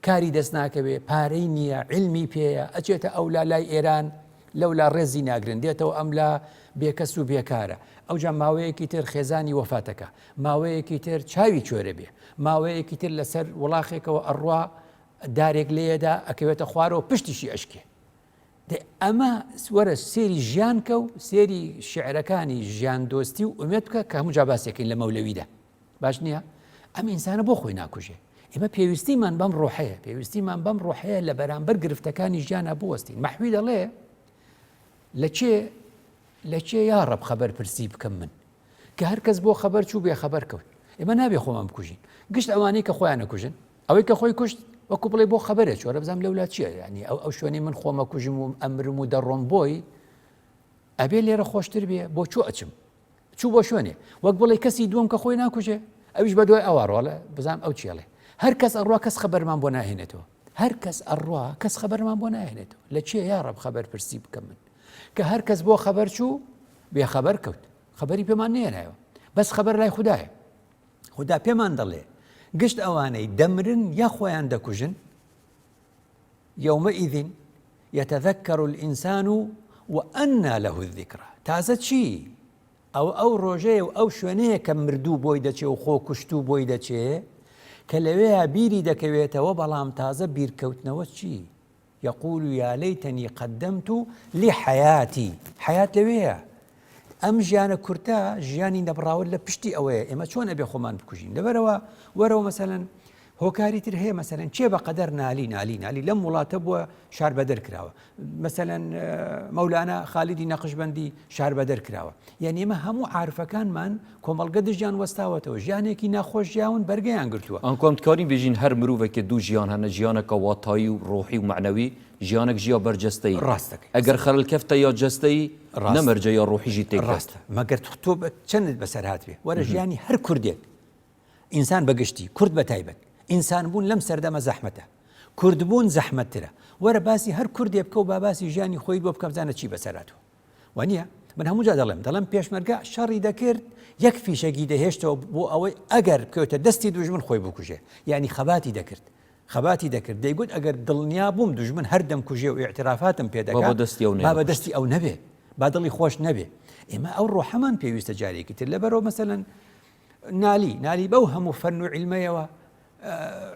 کاری دەست ناکەوێ پارەی نییە علمی پێیە ئەچێتە ئەولا لای ئێران لەولا ڕێزی ناگرن دێتەوە ئەملا بێکەس و بێکارە ئەوجا ماوەیەکی تر خێزانی وەفاتەکە ماوەیەکی تر چاوی کوێرە بێ ماوەیەکی تر لەسەر وڵاخێکەوە ئەڕوا دارێک لێدا ئەکەوێتە خوارەوە پشتیشی ئەشکێ ئەمە وەرە سێری ژیانکە و سێری شعرەکانی ژیان دۆستی و ئومێت بکە کە هەموو جا باسێکین لە مەولەویدا باش نییە ئەم ئینسانە بۆ خۆی ناکوژێ ئێمە پێویستیمان بەم ڕۆحەیە لە بەرامبەر گرفتەکانی ژیانە بوەستین مەحوی دەڵێ لە چێ یا ڕەب خەبەر پرسی بکەم من کە هەر کەس بۆ خەبەر چوو بێ خەبەر کەوت ئێمە نابێ خۆمان بکوژین گشت ئەوانەی کە خۆیان نەکوژن ئەوەی کە خۆی کوشت وەکو بڵێ بۆ خەبەرە چۆرە بزانام لەولا چییە ینی ئەو شوێنی من خۆمە کوژم و ئەمرم و دەڕۆم بۆی ئەبێ لێرە خۆشتر بێ بۆ چوو ئەچم چوو بۆ شوێنێ وەک بڵێ کەسی دووەم کە خۆی ناکوژێ ئەویش بە دوای ئەوڕۆڵە بزانام ئەو چێڵێ هەر کەس ئەڕوا کەس خەبەرمان بۆ ناهێنێتەوە هەر کەس ئەڕوا کەس خەبەرمان بۆ ناهێنێتەوە لە چێ یا ڕەب خەبەر پرسی بکەم من کە هەر کەس بۆ خەبەر چوو بێ خەبەر کەوت خەبەری پێمان نێنایەوە بەس خەبەر لای خوددایە خوددا پێمان دەڵێ گشت ئەوانەی دەمرن یا خۆیان دەکوژن يومئذ يتذكر الإنسان وأنى له الذكرى تازە چی ئەو ڕۆژەیە و ئەو شوێنەیە کە مردوو بۆی دەچێ و خۆ کوشتوو بۆی دەچێ کە لەوەیە بیری دەکەوێتەوە بەڵام تازە بیرکەوتنەوە چی يقول يا ليتني قدمت لحياتي حياة لەوەیە ئەم ژیانە کورتە ژیانی نەبراوە لە پشتی ئەوەیە ئێمە چۆن ئەبێ خۆمان بکوژین لەبەرەوە وەرەوە مەسەلەن هۆکاری تر هەیە مەسەلەن چێ بە قەدەر نالی لەم وڵاتە بووە شار بەدەر کراوە مەسەلەن مەولانە خالیدی نەقشبەندی شار بەدەر کراوە یعنی ئێمە هەموو عارفەکانمان کۆمەڵگە دژیان وەستاوەتەوە ژیانێکی ناخۆش ژیاون بەرگەیان گرتووە ئەم کۆمتکارین بێژین هەر مرۆڤێکە دوو ژیان هەنە ژیانێکە واتایی و ڕۆحی و معنەوی ژیانێک ژیا بەرجەستەی ڕاستەکەی ئەگەر خەرلکەفتە یا جەستەی نەمەرجە یا ڕۆحیژی تێکڕاستە مەگەر تۆ چەندت بەسەر هاتوێ وەرە ژیانی هەر کوردێک ئینسان بەگشتی کورد بە تایبەت ئینسان بوون لەم سەردەمە زەحمەتە کورد بوون زەحمەتترە وەرە باسی هەر کوردێ بکە و با باسی ژیانی خۆی بۆ بکەم زانە چی بەسەراتەوە وانە من هەموو جا دەڵێم پێشمەرگە شەڕی دەکرد یەک فیشەگی دەهێشتەوە بۆ ئەوەی ئەگەر بکەوتە دەستی دوژمن خۆی بکوژێ یعنی خەباتی دەکرد دەیگوت ئەگەر دڵنیا بووم دوژمن هەردەم کوژێ و ئاعترافاتم پێ دەکات با بەدەستی ئەو نەبێ با دڵی خۆش نەبێ ئێمە ئەو ڕۆحەمان پێویستە جارێکی تر لەبەرەوە مەسەلەن نالی بەو هەموو فەن و عیلمەیەوە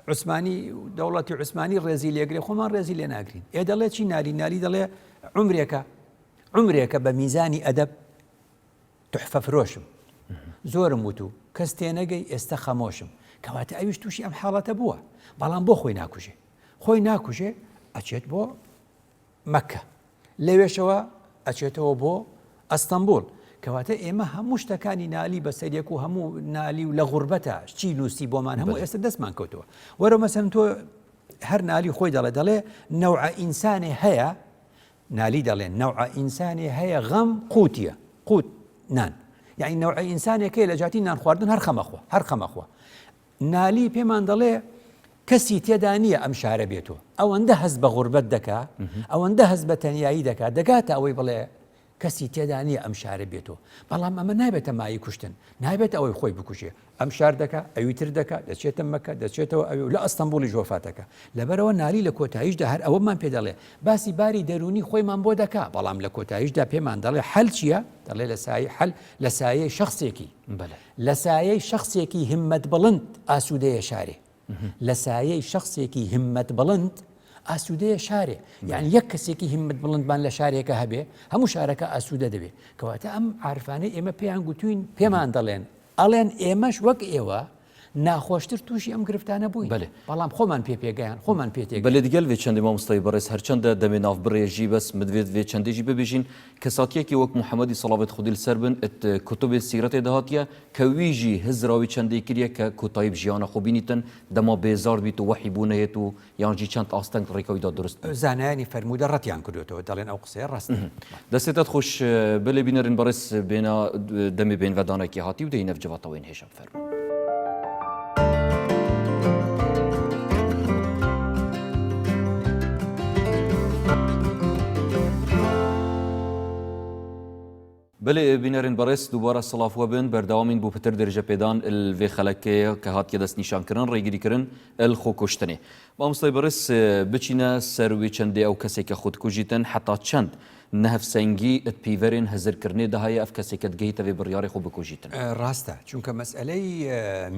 عوسمانی دەوڵەتی عوسمانی ڕێزی لێگرێ خۆمان ڕێزی لێ ناگرین ئێ دەڵێ چی نالی دەڵێ عمرێکە بە میزانی ئەدەب تحفە فرۆشم زۆرم وتو کەس تێنەگەی ئێستا خەمۆشم کەواتە ئەویش تووشی ئەم حاڵەتە بووە بەڵام بۆ خۆی ناکوژێ ئەچێت بۆ مەککە لەوێشەوە ئەچێتەوە بۆ ئەستەمبول کەواتە ئێمە هەموو شتەکانی نالی بەسەرێک و هەموو نالی و لە غوربەتە چی نووسی بۆمان هەموو ئێستا دەستمان کەوتەوە وەرە مەسەن تۆ هەر نالی خۆی دەڵێ نەوع ئینسانێ هەیە نالی دەڵێن نەوع ئینسانێ هەیە غەم قوتیە قوت نان یعنی نەوع ئینسانێکەیە لە جاتی نان خواردن هەر خەمەخوا نالی پێمان دەڵێ کەسی تێدا نییە ئەم شارە بێتەوە ئەوەندە هەست بە غوربەت دەکا ئەوەندە هەست بە تەنیایی دەکاتە ئەوەی بڵێ کەسی تێدا نییە ئەم شارە بێتەوە بەڵام ئەمە نایبێتە مایی کوشتن نایبێت ئەوەی خۆی بکوژێ ئەم شار دەکا ئەوی تر دەکا دەچێتە مەکە دەچێتەوە ئەوی لە ئەستەمبولی ژۆفاتەکە لەبەرەوە نالی لە کۆتاییشدا هەر ئەوەمان پێ دەڵێ باسی باری دەرونی خۆیمان بۆ دەکا بەڵام لە کۆتاییشدا پێمان دەڵێ حەل چییە دەڵێ لە سایەی شخصێکی لە سایەی شخصێکی همت بڵند ئاسوودەیە شارێ لە سایەی شخصێکی همت بڵند ئاسوودەیە شارێ یعنی یەک کەسێکی همت بڵندمان لە شارێکە هەبێ هەموو شارەکە ئاسوودە دەبێ کەواتە ئەم عارفانەی ئێمە پێیان گوتوین پێمان دەڵێن ئێمەش وەک ئێوە ناخۆشتر تووشی ئەم گرفتانە بووین بەڵام خۆمان پێگەیان خۆمان پێتێک بەلێ دیگەل وێ چەندی مامۆستای بەڕێز هەرچەندە دەمێ ناو بڕێژی بەس مدوێت وێ چەندێژی ببێژین کەساتیەکی وەک محەممەدی سەڵاوێت خودی لەسەر بن کتوبێ سیرەتێ دەهاتیە کە ویژی هزراوی چەندەی کردە کە کوتایی ژیانە خۆبینیتن دەما بێزار بیت و وەحی بوونەیەت و یانجی چەند ئاستەنگ ڕێکەوەیدا درست زانایانی فەرموودە ڕەتیان کردوێتەوە دەڵێن ئەو قسەیە ڕاست دەستێتت خۆش بلێ بینەرن بەڕێز بێنە دەمێ بێن ڤەدانێکی هاتی و دەی نەفجەواتەوەین هێشە فەرمو بله بینەرن بەڕێز دووبارە سڵافوە بن بەردەوامین بۆ پتر دەرجە پێدان vê xelekەیە کە هاتیە دەست نیشانکردن ڕێگیریکردن خۆ کوشتنێ مامۆستای بەڕێز بچینە سەر وێ چەندێ ئەو کەسێکە خودکوژیتن حتا چەند نەهفسەنگی پیڤەرێن هەزرکردنێ داهەیە ئەف کەسێکت گەیتەوێ بڕیاری خۆ بکوژیتن ڕاستە چونکە مەسئلەی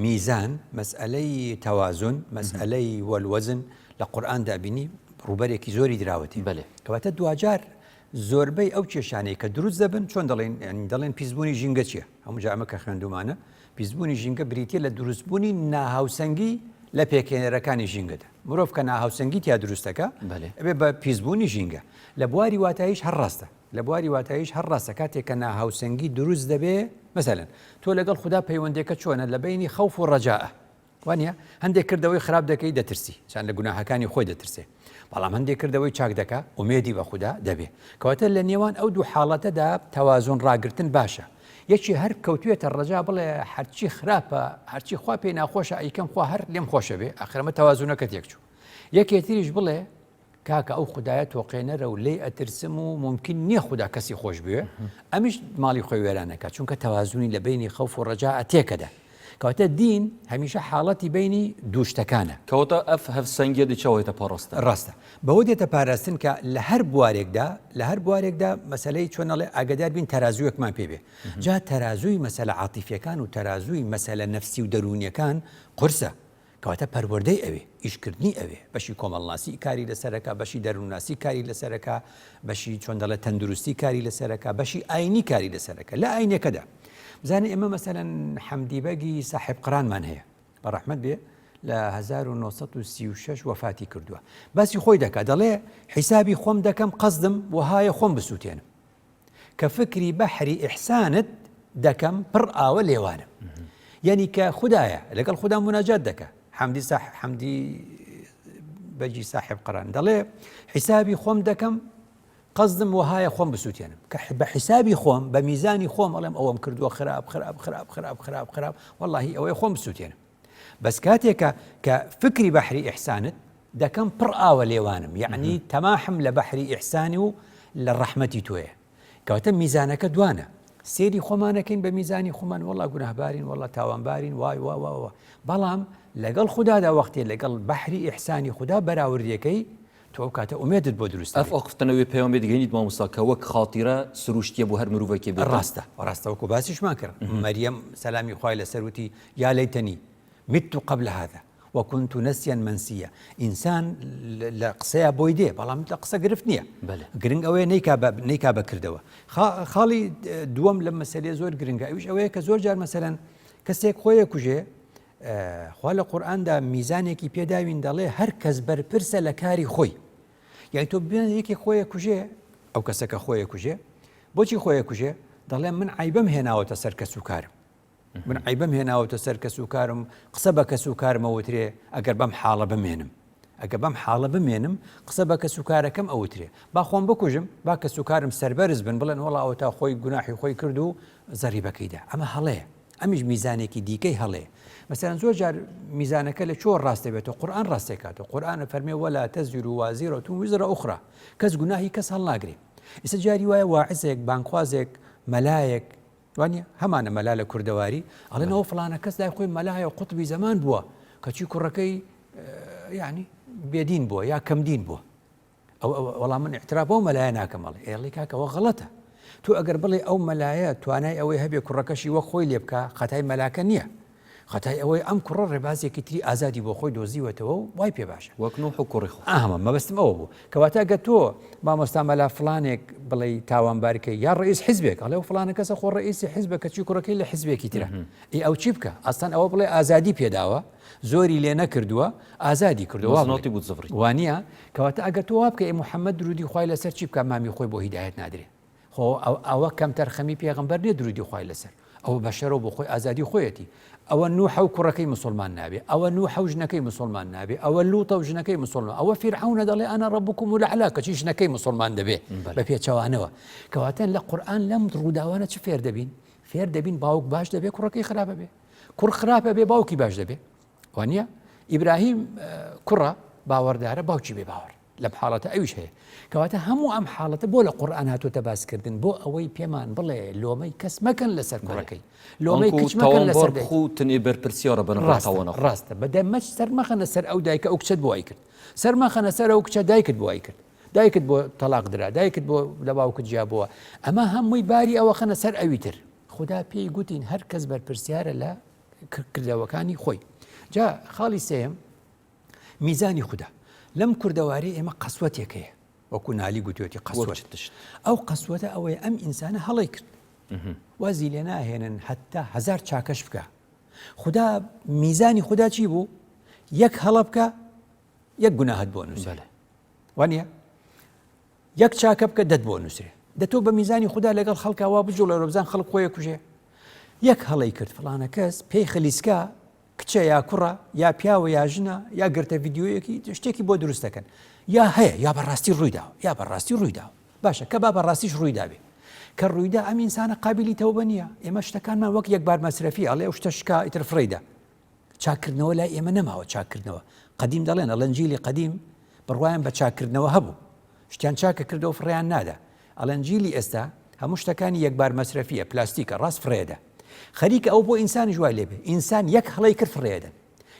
میزان مەسئلەی تەوازن مەسئلەی وەلوەزن لە قورئاندا بینی ڕوبەرێکی زۆری دراوەتی کەواتە دوجار زۆربەی ئەو کێشانەی کە دروست دەبن چۆن دەڵێن پیسبوونی ژینگە چییە هەموو جامە کە خوێندومانە پیسبوونی ژینگە بریتە لە دروستبوونی ناهاوسەنگی لە پێکێنەرەکانی ژینگەدا مرۆڤ کە ناهاوسەنگی تیا دروستەکە ئەبێ بە پیسبوونی ژینگە لە بواری واتاییش هەر ڕاستە کاتێک کە ناهاوسەنگی دروست دەبێ مەسەلەن تۆ لەگەڵ خوددا پەیوەندێکە چۆنە لە بینی خەوف و ڕەجاءە وانە هەندێک کردەوەی خراپ دەکەی دەترسی چەند لە گوناهەکانی خۆی دەترسێ بەڵام هەندێک کردەوەی چاک دەکا ئومێدی بە خوددا دەبێ کەواتە لە نێوان ئەو دوو حاڵەتەدا تەوازن ڕاگرتن باشە یەکی هەر کەوتوێتە ڕەجا بڵێ هەرچی خراپە هەرچی خوا پێی ناخۆشە ئەیکەم خوا هەر لێم خۆشە بێ ئاخرەمە تەوازونەکە تێکچوو یەکێتریش بڵێ کاکە ئەو خدایە تۆقێنەرە و لێ ئەترسم و ممکن نییە خوددا کەسی خۆش بوێ ئەمیش ماڵی خۆی وێرانەکە چونکە تەوازوونی لە بینی خەوف و ڕەجا تێکەدا کەواتە دین هەمیشە حاڵەتی بینی دووشتەکانە کەواتە ئەف هەفسەنگە دیچەوەیتە پاڕاستە ڕاستە بەوە دێتە پاراستن کە لە هەر بوارێکدا مەسلەی چۆنەڵێ ئاگدار بین تەرازوویەکمان پێبێ جا تەرازووی مەسەلە عاتیفیەکان و تەرازووی مەسەلە نەفسی و دەرونیەکان قورسە کەواتە پەروەردەی ئەوێ ئیشکردنی ئەوێ بەشی کۆمەڵناسی کاری لەسەرەکە بەشی دەروونناسی کاری لەسەرەکە بەشی چۆن دەڵێت تەندروستی کاری لەسەرەکە بەشی ئاینی کاری لەسەرەکە لە ئاینەکەدا بزانێ ئێمە مەسەلەن حەمدی بەگی ساحب قرانمان هەیە بەڕەحمەت بێ لە 1936 وفاتی کردووە باسی خۆی دەکات دەڵێ حیسابی خۆم دەکەم قەزدم وهایە خۆم بسووتێنم کە فکری بەحری ئیحسانت دەکەم پڕ ئاوە لێوانم یعنی کە خوددایە لەگەڵ خوددا مناجات دەکە حەمدی بەجی ساحب قران دەڵێ حیسابی خۆم دەکەم قەزدم وهایە خۆم بسووتێنم کە بە حیسابی خۆم بە میزانی خۆم ئەڵێم ئەوەم کردووە خراپ واللهی ئەوەی خۆم بسووتێنم بەس کاتێکە کە فکری بەحری ئیحسانت دەکەم پڕ ئاوە لێوانم یعنی تەماحم لە بەحری ئیحسانی و لە ڕەحمەتی تۆیە کەواتە میزانەکە دوانە سێری خۆمانەکەین بە میزانی خۆمان وەڵا گوناهبارین وەڵا تاوانبارین وای بەڵام لەگەڵ خوددادا وەختێ لەگەڵ بەحری ئیحسانی خوددا بەراوردیەکەی تۆ ئەو کاتە ئومێدت بۆ دروست ئەف ئەقفتنەوەی پەیامبێ دەگەینیت مامۆستا کە وەک خاتیرە سروشتیە بۆ هەر مرۆڤێکی بێت ڕاستەوەکو باسیشمان کرد مەریەم سەلامی خوای لەسەر وتی یا لەیتەنی مت قبل هذا وكنت نسيا منسيا ئینسان لە قسەیە بۆی دێ بەڵام لە قسە گرفت نییە گرنگ ئەوەیە نەیکا بەکردەوە خاڵی دووەم لە مەسەلێ زۆر گرنگە ئەوش ئەوەیە کە زۆر جار مەسەلەن کەسێک خۆیە کوژێ خوا لە قورئاندا میزانێکی پێداوین دەڵێ هەر کەس بەرپرسە لە کاری خۆی یعنی تۆ ببینە یەکێک خۆیە کوژێ ئەو کەسەکە خۆیە کوژێ بۆچی خۆیە کوژێ دەڵێ من عیبەم هێناوەتە سەر کەس و کارم من عیبەم هێناوەتە سەر کەس و کارم قسە بە کەس و کارمەوترێ ئەگەر بەم حاڵە بمێنم قسە بە کەس و کارەکەم ئەوترێ با خۆم بکوژم با کەس و کارم سەربەرز بن بڵێن وەڵا ئەوە تا خۆی گوناحی خۆی کرد و زەریبەکەیدا ئەمە هەڵەیە ئەمیش میزانێکی دیکەی هەڵەیە مەسەلەن زۆر جار میزانەکە لە چۆ ڕاستە بێتەوە قورئان ڕاستێکاتەوە قورئانە فەرمێ وەلا تەزیرو وازیرەة وزر ئوخرى کەس گوناهی کەس هەڵناگرێ ئێستا جاری وایە واعزێک بانخوازێک مەلایەک وانە هەمانە مەلا لە کوردەواری ئەڵێنەوە فڵانە کەس لای خۆی مەلایە و قوتبی زەمان بووە کەچی کوڕەکەی یعنی بێدین بووە یا کەمدین بووە وەڵام من احترام بۆ مەلایە ناکەمەڵێ ئێڵی کاکەوە غەڵەتە تو ئەگەر بڵێ ئەو مەلایە توانای ئەوەی هەبێ کوڕەکەشی وەک خۆی لێ بکە خەتای مەلاکە نییە خەتای ئەوەی ئەم کوڕە ڕێبازێکی تری ئازادی بۆ خۆی دۆزیوەتەوە و وای پێ باشە وەک نوح و کوڕی خۆ مەبەستم ئەوە بوو کەواتە ئەگەر تۆ مامۆستا مەلا فڵانێک بڵێ تاوانبارکەی یا ڕئیس حیزبێک ئەڵێ فڵانە کەسە خۆ ڕئیسی حیزبە کەچی کوڕەکەی لە حیزبێکی ترە ئەو چی بکە ئەستان ئەوە بڵێ ئازادی پێداوە زۆری لێ نەکردووە ئازادی کردووە وانە کەواتە ئەگەر تۆ وا بکە محەممەد درودی خوای لەسەر چی بکە مامی خۆی بۆ هیدایەت نادرێ خۆ ئەوە کەم تەرخەمی پێغەمبەر نیە درودی خوای لەسەر ئەوە بەشەرەوە بۆ خۆی ئازادی خۆیەتی ئەوە نوح و کوڕەکەی مسلمان نابێ ئەوە نوح و ژنەکەی مسلمان نابێ ئەوە لوط و ژنەکەی مسلمان ئەوە فیرعەونە دەڵێ ئەنا ڕەبوکم الأعلا کەچی ژنەکەی مسلمان دەبێ بە پێچەوانەوە کەواتە لە قورئان لەم ڕووداوانە چ فێر دەبین فێر دەبین باوک باش دەبێ کوڕەکەی خراپە بێ کوڕ خراپە بێ باوکی باش دەبێ وانە ئیبراهیم کوڕە باوەڕدارە باوکی بێ باوەڕ لەم حاڵەتە ئەویش هەیە کەواتە هەموو ئەم حاڵەتە بۆ لە قورئان هاتوۆتە باسکردن بۆ ئەوەی پێمان بڵێ لۆمەی کەس مەکەن لەسەر کوڕەکەی لۆمەی کچ مەکەن لەسەر تنێ بەرپرسیارە بنڕاستەوە ڕاستە بەدەمەچ سەرمەخەنە سەر ئەو دایکە ئەو کچەت بۆ وای کرد سەرمەخەنە سەر ئەو کچە دایکت بۆ وای کرد دایکت بۆ تەلاق درا دایکت بۆ لە باوکت جیابەوە ئەمە هەمووی باری ئەوە خەنە سەر ئەوی تر خدا پێی گوتین هەر کەس بەرپرسیارە لە کردەوەکانی خۆی جا خاڵی سێم میزانی خوددا لەم کوردەواری ئێمە قەسوەتێک هەیە وەکو نالی گوتوێتی قەسوەت ئەو قەسوەتە ئەوەیە ئەم ئینسانە هەڵی کرد وازی لێ ناهێنن هەتا 1000 چاکەش بکە خدا میزانی خوددا چی بوو یەک هەڵە بکە یەک گوناهت بۆ نووسێ وانە یەک چاکە بکە دەت بۆ نووسێ دەتۆ بە میزانی خوددا لەگەڵ خەڵکەوا بجوڵە ڕۆبزان خەڵک خۆیە کوژێ یەک هەڵی کرد فڵانە کەس پێی خلیسکە کچە یا کوڕە یا پیاوە یا ژنە یا گرتە ڤیدیۆیەکی شتێکی بۆ دروست دەکەن یا هەیە یا بەڕاستی ڕوویدا یا بەڕاستی ڕوویدا باشە کە با بەڕاستیش ڕوویدا بێ کە ڕوویدا ئەم ئینسانە قابلی تەوبە نییە ئێمە شتەکانمان وەک یەک بار مەسرەفی ئەڵێ ئەو شتە شکا ئیتر فڕیدا چاکردنەوە لای ئێمە نەماوە چاکردنەوە قەدیم دەڵێن ئەڵەنجیلی قەدیم بڕواان بە چاکردنەوە هەبوو شتیان چاکە کردەوە فڕیان نادا ئەڵەن جیلی ئێستا هەموو شتەکانی یەکبار مەسرەفیە پلاستیکە ڕاست فرێدە خەریکە ئەو بۆ ئینسانی جوای لێبێ ئینسان یەک هەڵی کرد فرێدەن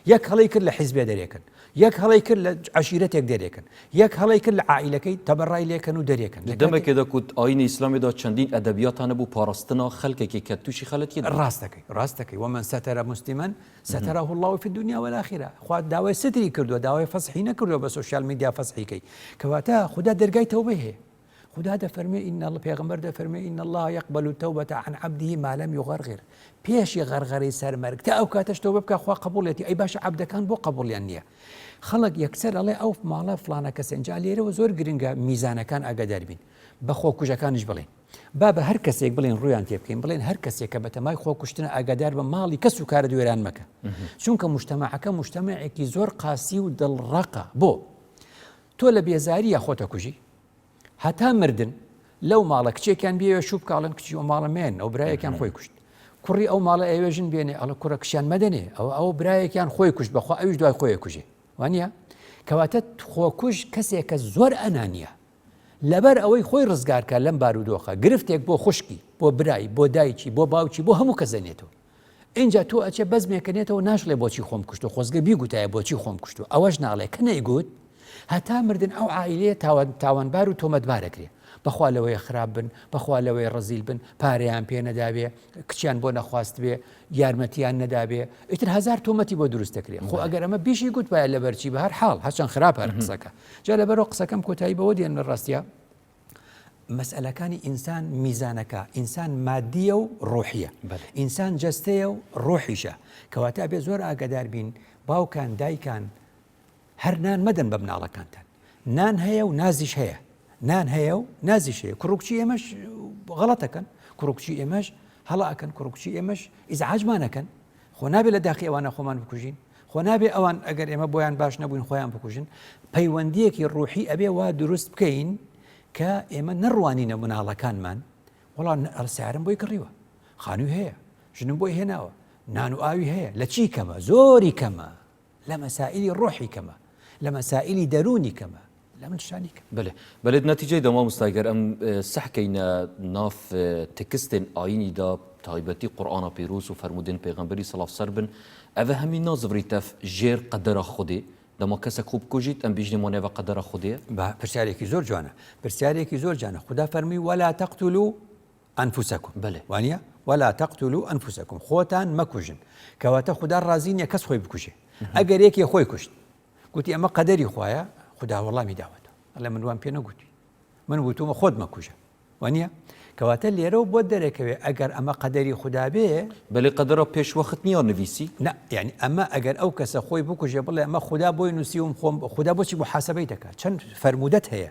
یەک هەڵی کرد لە حیزبێ دەرێکن یەک هەڵی کرد لە عشیرەتێک دەرێکن یەک هەڵی کرد لە عائیلەکەی تەبەڕای لێکن و دەرێکن دەمێکێ دەکوت ئاینی ئیسلامیدا چەندین ئەدەبیاتانە بوو پاراستنا خەڵکێکی کە تووشی خەڵەتی ڕاستەکەی ومن سەتەرە مسلمەن سەتەرەه الله فی الدنیا والآخرة خوا داوای ستری کردووە داوای فەسحی نەکردووە بە سوشیال میدیا فەسحیکەی کەواتە خدا دەرگای تەوبە هەیە خدا دەفەرمێ ئین الله پێغەمبەر دەفەرمێ ئین الله يقبل التوبة عن عبده ما لم يغرغر پێشی غەرغەرەی سەرمەرگ تا ئەو کاتەش تەوبە بکە خوا قبوڵێتی ئەی باشە عەبدەکان بۆ قبوڵیان نییە خەڵک یەکسەر ئەڵێ ئەو ماڵە فلانە کەسێن جا لێرەوە زۆر گرنگە میزانەکان ئاگادار بین بە خۆکوژەکانیش بڵێن با بە هەر کەسێک بڵێن ڕویان تێ بکەین بڵێن هەر کەسێک کە بەتەمای خۆکوشتنە ئاگادار بە ماڵی کەس و کارە دوێران مەکە چونکە مجتەمەعەکە مجتەمەعێکی زۆر قاسی و دڵڕەقە بۆ تۆ لە بێزاریە خۆتە کوژی هەتا مردن لەو ماڵە کچێکیان بێوە شوب کاڵن کچی ئەو ماڵە مێن ئەو برایەکیان خۆی کوشت کوڕی ئەو ماڵە ئێوێژن بێنێ ئەڵە کوڕە کشیان مەدەنێ ئەو برایەکیان خۆی کوشت بەخوا ئەویش دوای خۆیە کوژێ وانە کەواتە خۆکوژ کەسێکە زۆر ئەنانیە لەبەر ئەوەی خۆی ڕزگارکە لەم بارودۆخە گرفتێک بۆ خوشکی بۆ برایی بۆ دایکی بۆ باوکی بۆ هەموو کەزانێتەوە اینجا تۆ ئەچێ بەزمێکەنێتەوە ناشڵێ بۆچی خۆم کوشتو خۆزگە بیگوتایە بۆچی خۆم کوشتو ئەوەش ناڵێ کە نەیگوت هەتا مردن ئەو عائیلەیە تاوانبار و تۆمەتبارەکرێ بەخوا لەوەی خراپ بن بەخوا لەوەی ڕزیل بن پارەیان پێ نەدابێ کچیان بۆ نەخواست بێ یارمەتیان نەدابێ ئیتر هزار تۆمەتی بۆ دروست دەکرێت خۆ ئەگەر ئەمە بیشی گوت وایە لە بەرچی بە هەر حاڵ هەرچەند خراپ هەر قسەکە جا لەبەرەوە قسەکەم کۆتایی بەوە دێن لە ڕاستیە مەسئلەکانی ئینسان میزانەکە ئینسان مادیە و ڕۆحیە ئینسان جەستەیە و ڕۆحیشە کەواتە بێ زۆر ئاگادار بین باوکان دایکان هەر نان مەدەن بە مناڵەکانتان نان هەیە و نازیش هەیە نان هەیە و نازیش هەیە کوڕکچی ئێمەش غەڵەتەکەن کوڕکچی ئێمەش هەڵا ئەکەن کوڕکچی ئێمەش ئیزعاجمانەکەن خۆ نابێت لە داخی ئەوانە خۆمان بکوژین خۆ نابێ ئەوان ئەگەر ئێمە بۆیان باش نەبووین خۆیان بکوژن پەیوەندیەکی ڕوحی ئەبێ وا دروست بکەین کە ئێمە نەڕوانینە مناڵەکانمان وەڵام ئەرسیارم بۆی کڕیوە خانووی هەیە ژنم بۆی هێناوە نان و ئاوی هەیە لە چی کەمە زۆری کەمە لە مەسائلی ڕۆحی کەمە لە مەسائلی دەرونی کەمە لە من شانی کەم بەلێت نەتیجەی دەما مستاگەر ئەم سەحکەینە ناف تکستێن ئاینیدا تایبەتی قورئانە پیرۆز و فەرمودێن پێغەمبەری سەڵاف سەر بن ئەvە هەمی نازڤریتەف ژێر قەدەرە خودێ دەما کەسێک خوب کوژیت ئەم بیژنی مۆنێڤە قەدەرە خودێ پرسیارێکی زۆر جوانە پرسیارێکی زۆر جانە خدا فەرمی وەلا تەقتولوا ئەنفوسەکم وانە وەلا تەقتولوا ئەنفوسەکم خۆتان مەکوژن کەواتە خدا ڕازی نییە کەس خۆی بکوژێ ئەگەر یەکێ خۆی کوشت گوتی ئەمە قەدەری خوایە خدا وەڵامی داوەتە ئەڵێ من وام پێ نەگوتی من وتومە خۆت مەکوژە وانە کەواتە لێرەوە بۆ دەرێکەوێ ئەگەر ئەمە قەدەری خدا بێ بەلێ قەدەرە پێشوەخت نییە نویسی نه یعنی ئەمە ئەگەر ئەو کەسە خۆی بکوژێ بڵێ ئەمە خدا بۆی نووسیوم خۆم خدا بۆچی بۆ حاسەبەی دەکات چەند فەرمودەت هەیە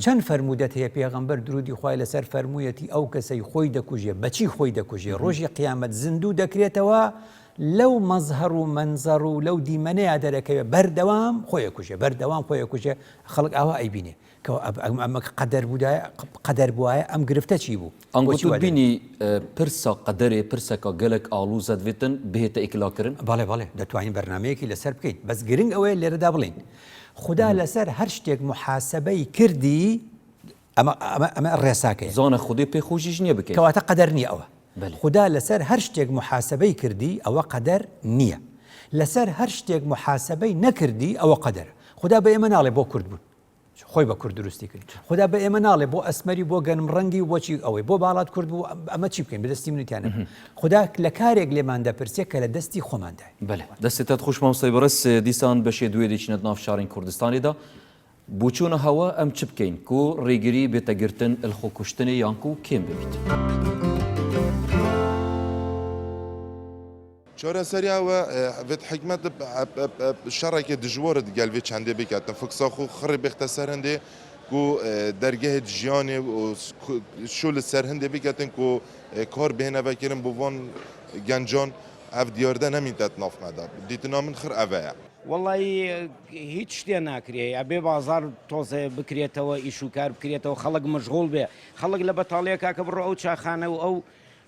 چەند فەرمودەت هەیە پێغەمبەر درودی خوای لەسەر فەرموویەتی ئەو کەسەی خۆی دەکوژێ بەچی خۆی دەکوژێ ڕۆژی قیامەت زیندوو دەکرێتەوە لەو مەزهەر و منزەر و لەو دیمەنەیە دەرەکەوێ بەردەوام خۆی کوژێ بەردەوام خۆی کوژێ خەڵک ئاوا ئەیبینێ ئەمە قەدەر بووایە ئەم گرفتە چی بوو ئەنگۆ بینی پرسە قەدەرێ پرسەکە گەلک ئاڵوزە دەوێتن بهێتە ئیکلاکردن بەڵێ دەتوانین بەرنمەیەکی لەسەر بکەین بەس گرنگ ئەوەیە لێرەدا بڵین خدا لەسەر هەر شتێک محاسبەی کردی ئەمە ڕێساکەیە زانە خودێ پێخۆشیش نییە بکەیت کەواتە قەدەر نییە ئەوە خدا لەسەر هەر شتێک محاسبەی کردی ئەوە قەدەر نییە لەسەر هەر شتێک محاسبەی نەکردی ئەوە قەدەر خدا بە ئێمە ناڵێ بۆ کورد بوون خۆی بە کورد دروستی کرد خدا بە ئێمە ناڵێ بۆ ئەسمەری بۆ گەنم ڕەنگی بۆچی ئەوەی بۆ باڵات کورد بوو ئەمە چی بکەین بەدەستی منوتیانە خدا لە کارێک لێمان دەپرسێ کە لە دەستی خۆماندای بەێ دەستێتت خوش مامۆستای بەڕێز دیسان بەشێ دوێ دەچینەت ناو شارین کوردستانیدا بچوونە هەوە ئەم چ بکەین کو ڕێگیری بێتەگرتن ئەلخۆکوشتنی یانکو کێم ببیت چارەسەریاوە vێت حکمت شەڕێکی دژوەرە گەلوێ چەندێ بکاتن فکساخ و خڕی بێختە سەر هەندێ و دەرگەهێت ژیانێ شو لە سەر هەندێ بکاتن و کار بهێنەڤەکردن بۆ وان گەنجان ئەف دیاردە نەمینتەت نافمەدا دیتنا من خڕ ئەڤەیە وڵی هیچ شتێ ناکرێ ئەبێ بازار تۆزێ بکرێتەوە ئیش و کار بکرێتەوە خەڵک مەشغوڵ بێ خەڵک لە بەتاڵەیەکە کە بڕۆ ئەو چاخانە و ئەو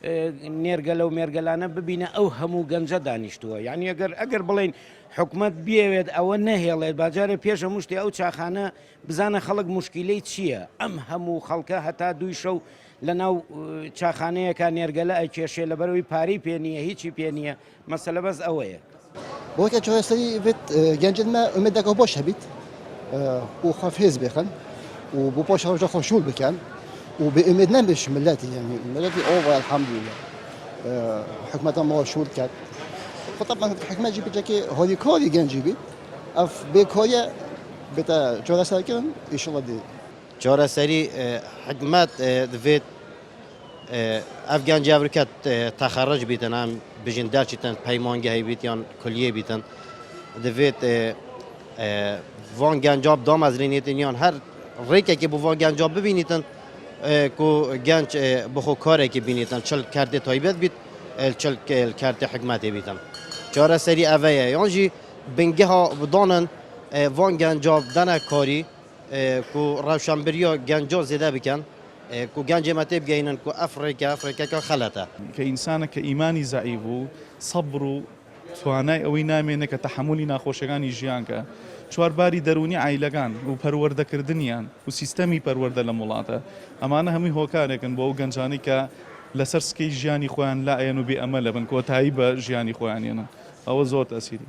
نێرگەلە و مێرگەلانە ببینە ئەو هەموو گەنجە دانیشتووە یعنی ئەگەر بڵین حکوومەت بێوێت ئەوە نەهێڵێت باجارێ پێشە مشتی ئەو چاخانە بزانە خەڵک مشکیلەی چییە ئەم هەموو خەڵکە هەتا دوی شەو لە ناو چاخانەیەکە نێرگەلە ئەکێشێ لە بەرەوەی پاری پێ نییە هیچی پێ نییە مەسەلە بەس ئەوەیە بۆکە چۆسەری بێت گەنجمە ئومێدەکە بۆش هەبیت و خەفێز بێخن و بۆ پۆش ڕۆژە خۆشول بکەن و بإمید نبش ملتي يعني ملتي أوفر الحمد لله حكمة ما شور كات طبعا الحكمة جيبت لك هذه كوري جن جيبت أف بكوريا بتا جورا ساكن إن شاء الله دي جارە سەری حکومەت دەبێت ئەفگان جاورکات تەخەڕەج بیتن ئەم بژین دەرچیتن پەیمانگەهی بیت یان کولیە بیتن دەبێت وان گەنجاب دامەزرێنێتن یان هەر ڕێکێکی بۆ وان گەنجاب ببینیتن کو گەنج بخۆ کارێکی بینیتن چل کارتێ تایبەت بیت چل کارتێ حکومەتێ بیتن جارە سەری ئەڤەیە یانجی بنگەها بدانن وان گەنجاب دەنە کاری کو ڕەوشەمبریۆ گەنجۆ زێدە بکەن کو گەنجێ مەتێ بگەینن کو ئەفریکا خەلەتە کە ئینسانە کە ئیمانی زعیف بوو سەبر و توانای ئەوەی نامێنێت کە تەحملی ناخۆشیەکانی ژیانکە چوارباری دەرونی عیلەکان و پەروەردەکردنیان و سیستەمی پەروەردە لە وڵاتە ئەمانە هەمووی هۆکارێکن بۆ ئەو گەنجانی کە لەسەر سکەی ژیانی خۆیان لایەن و بێ ئەمە لە بن کۆتایی بە ژیانی خۆیانێنن ئەوە زۆر تەسیری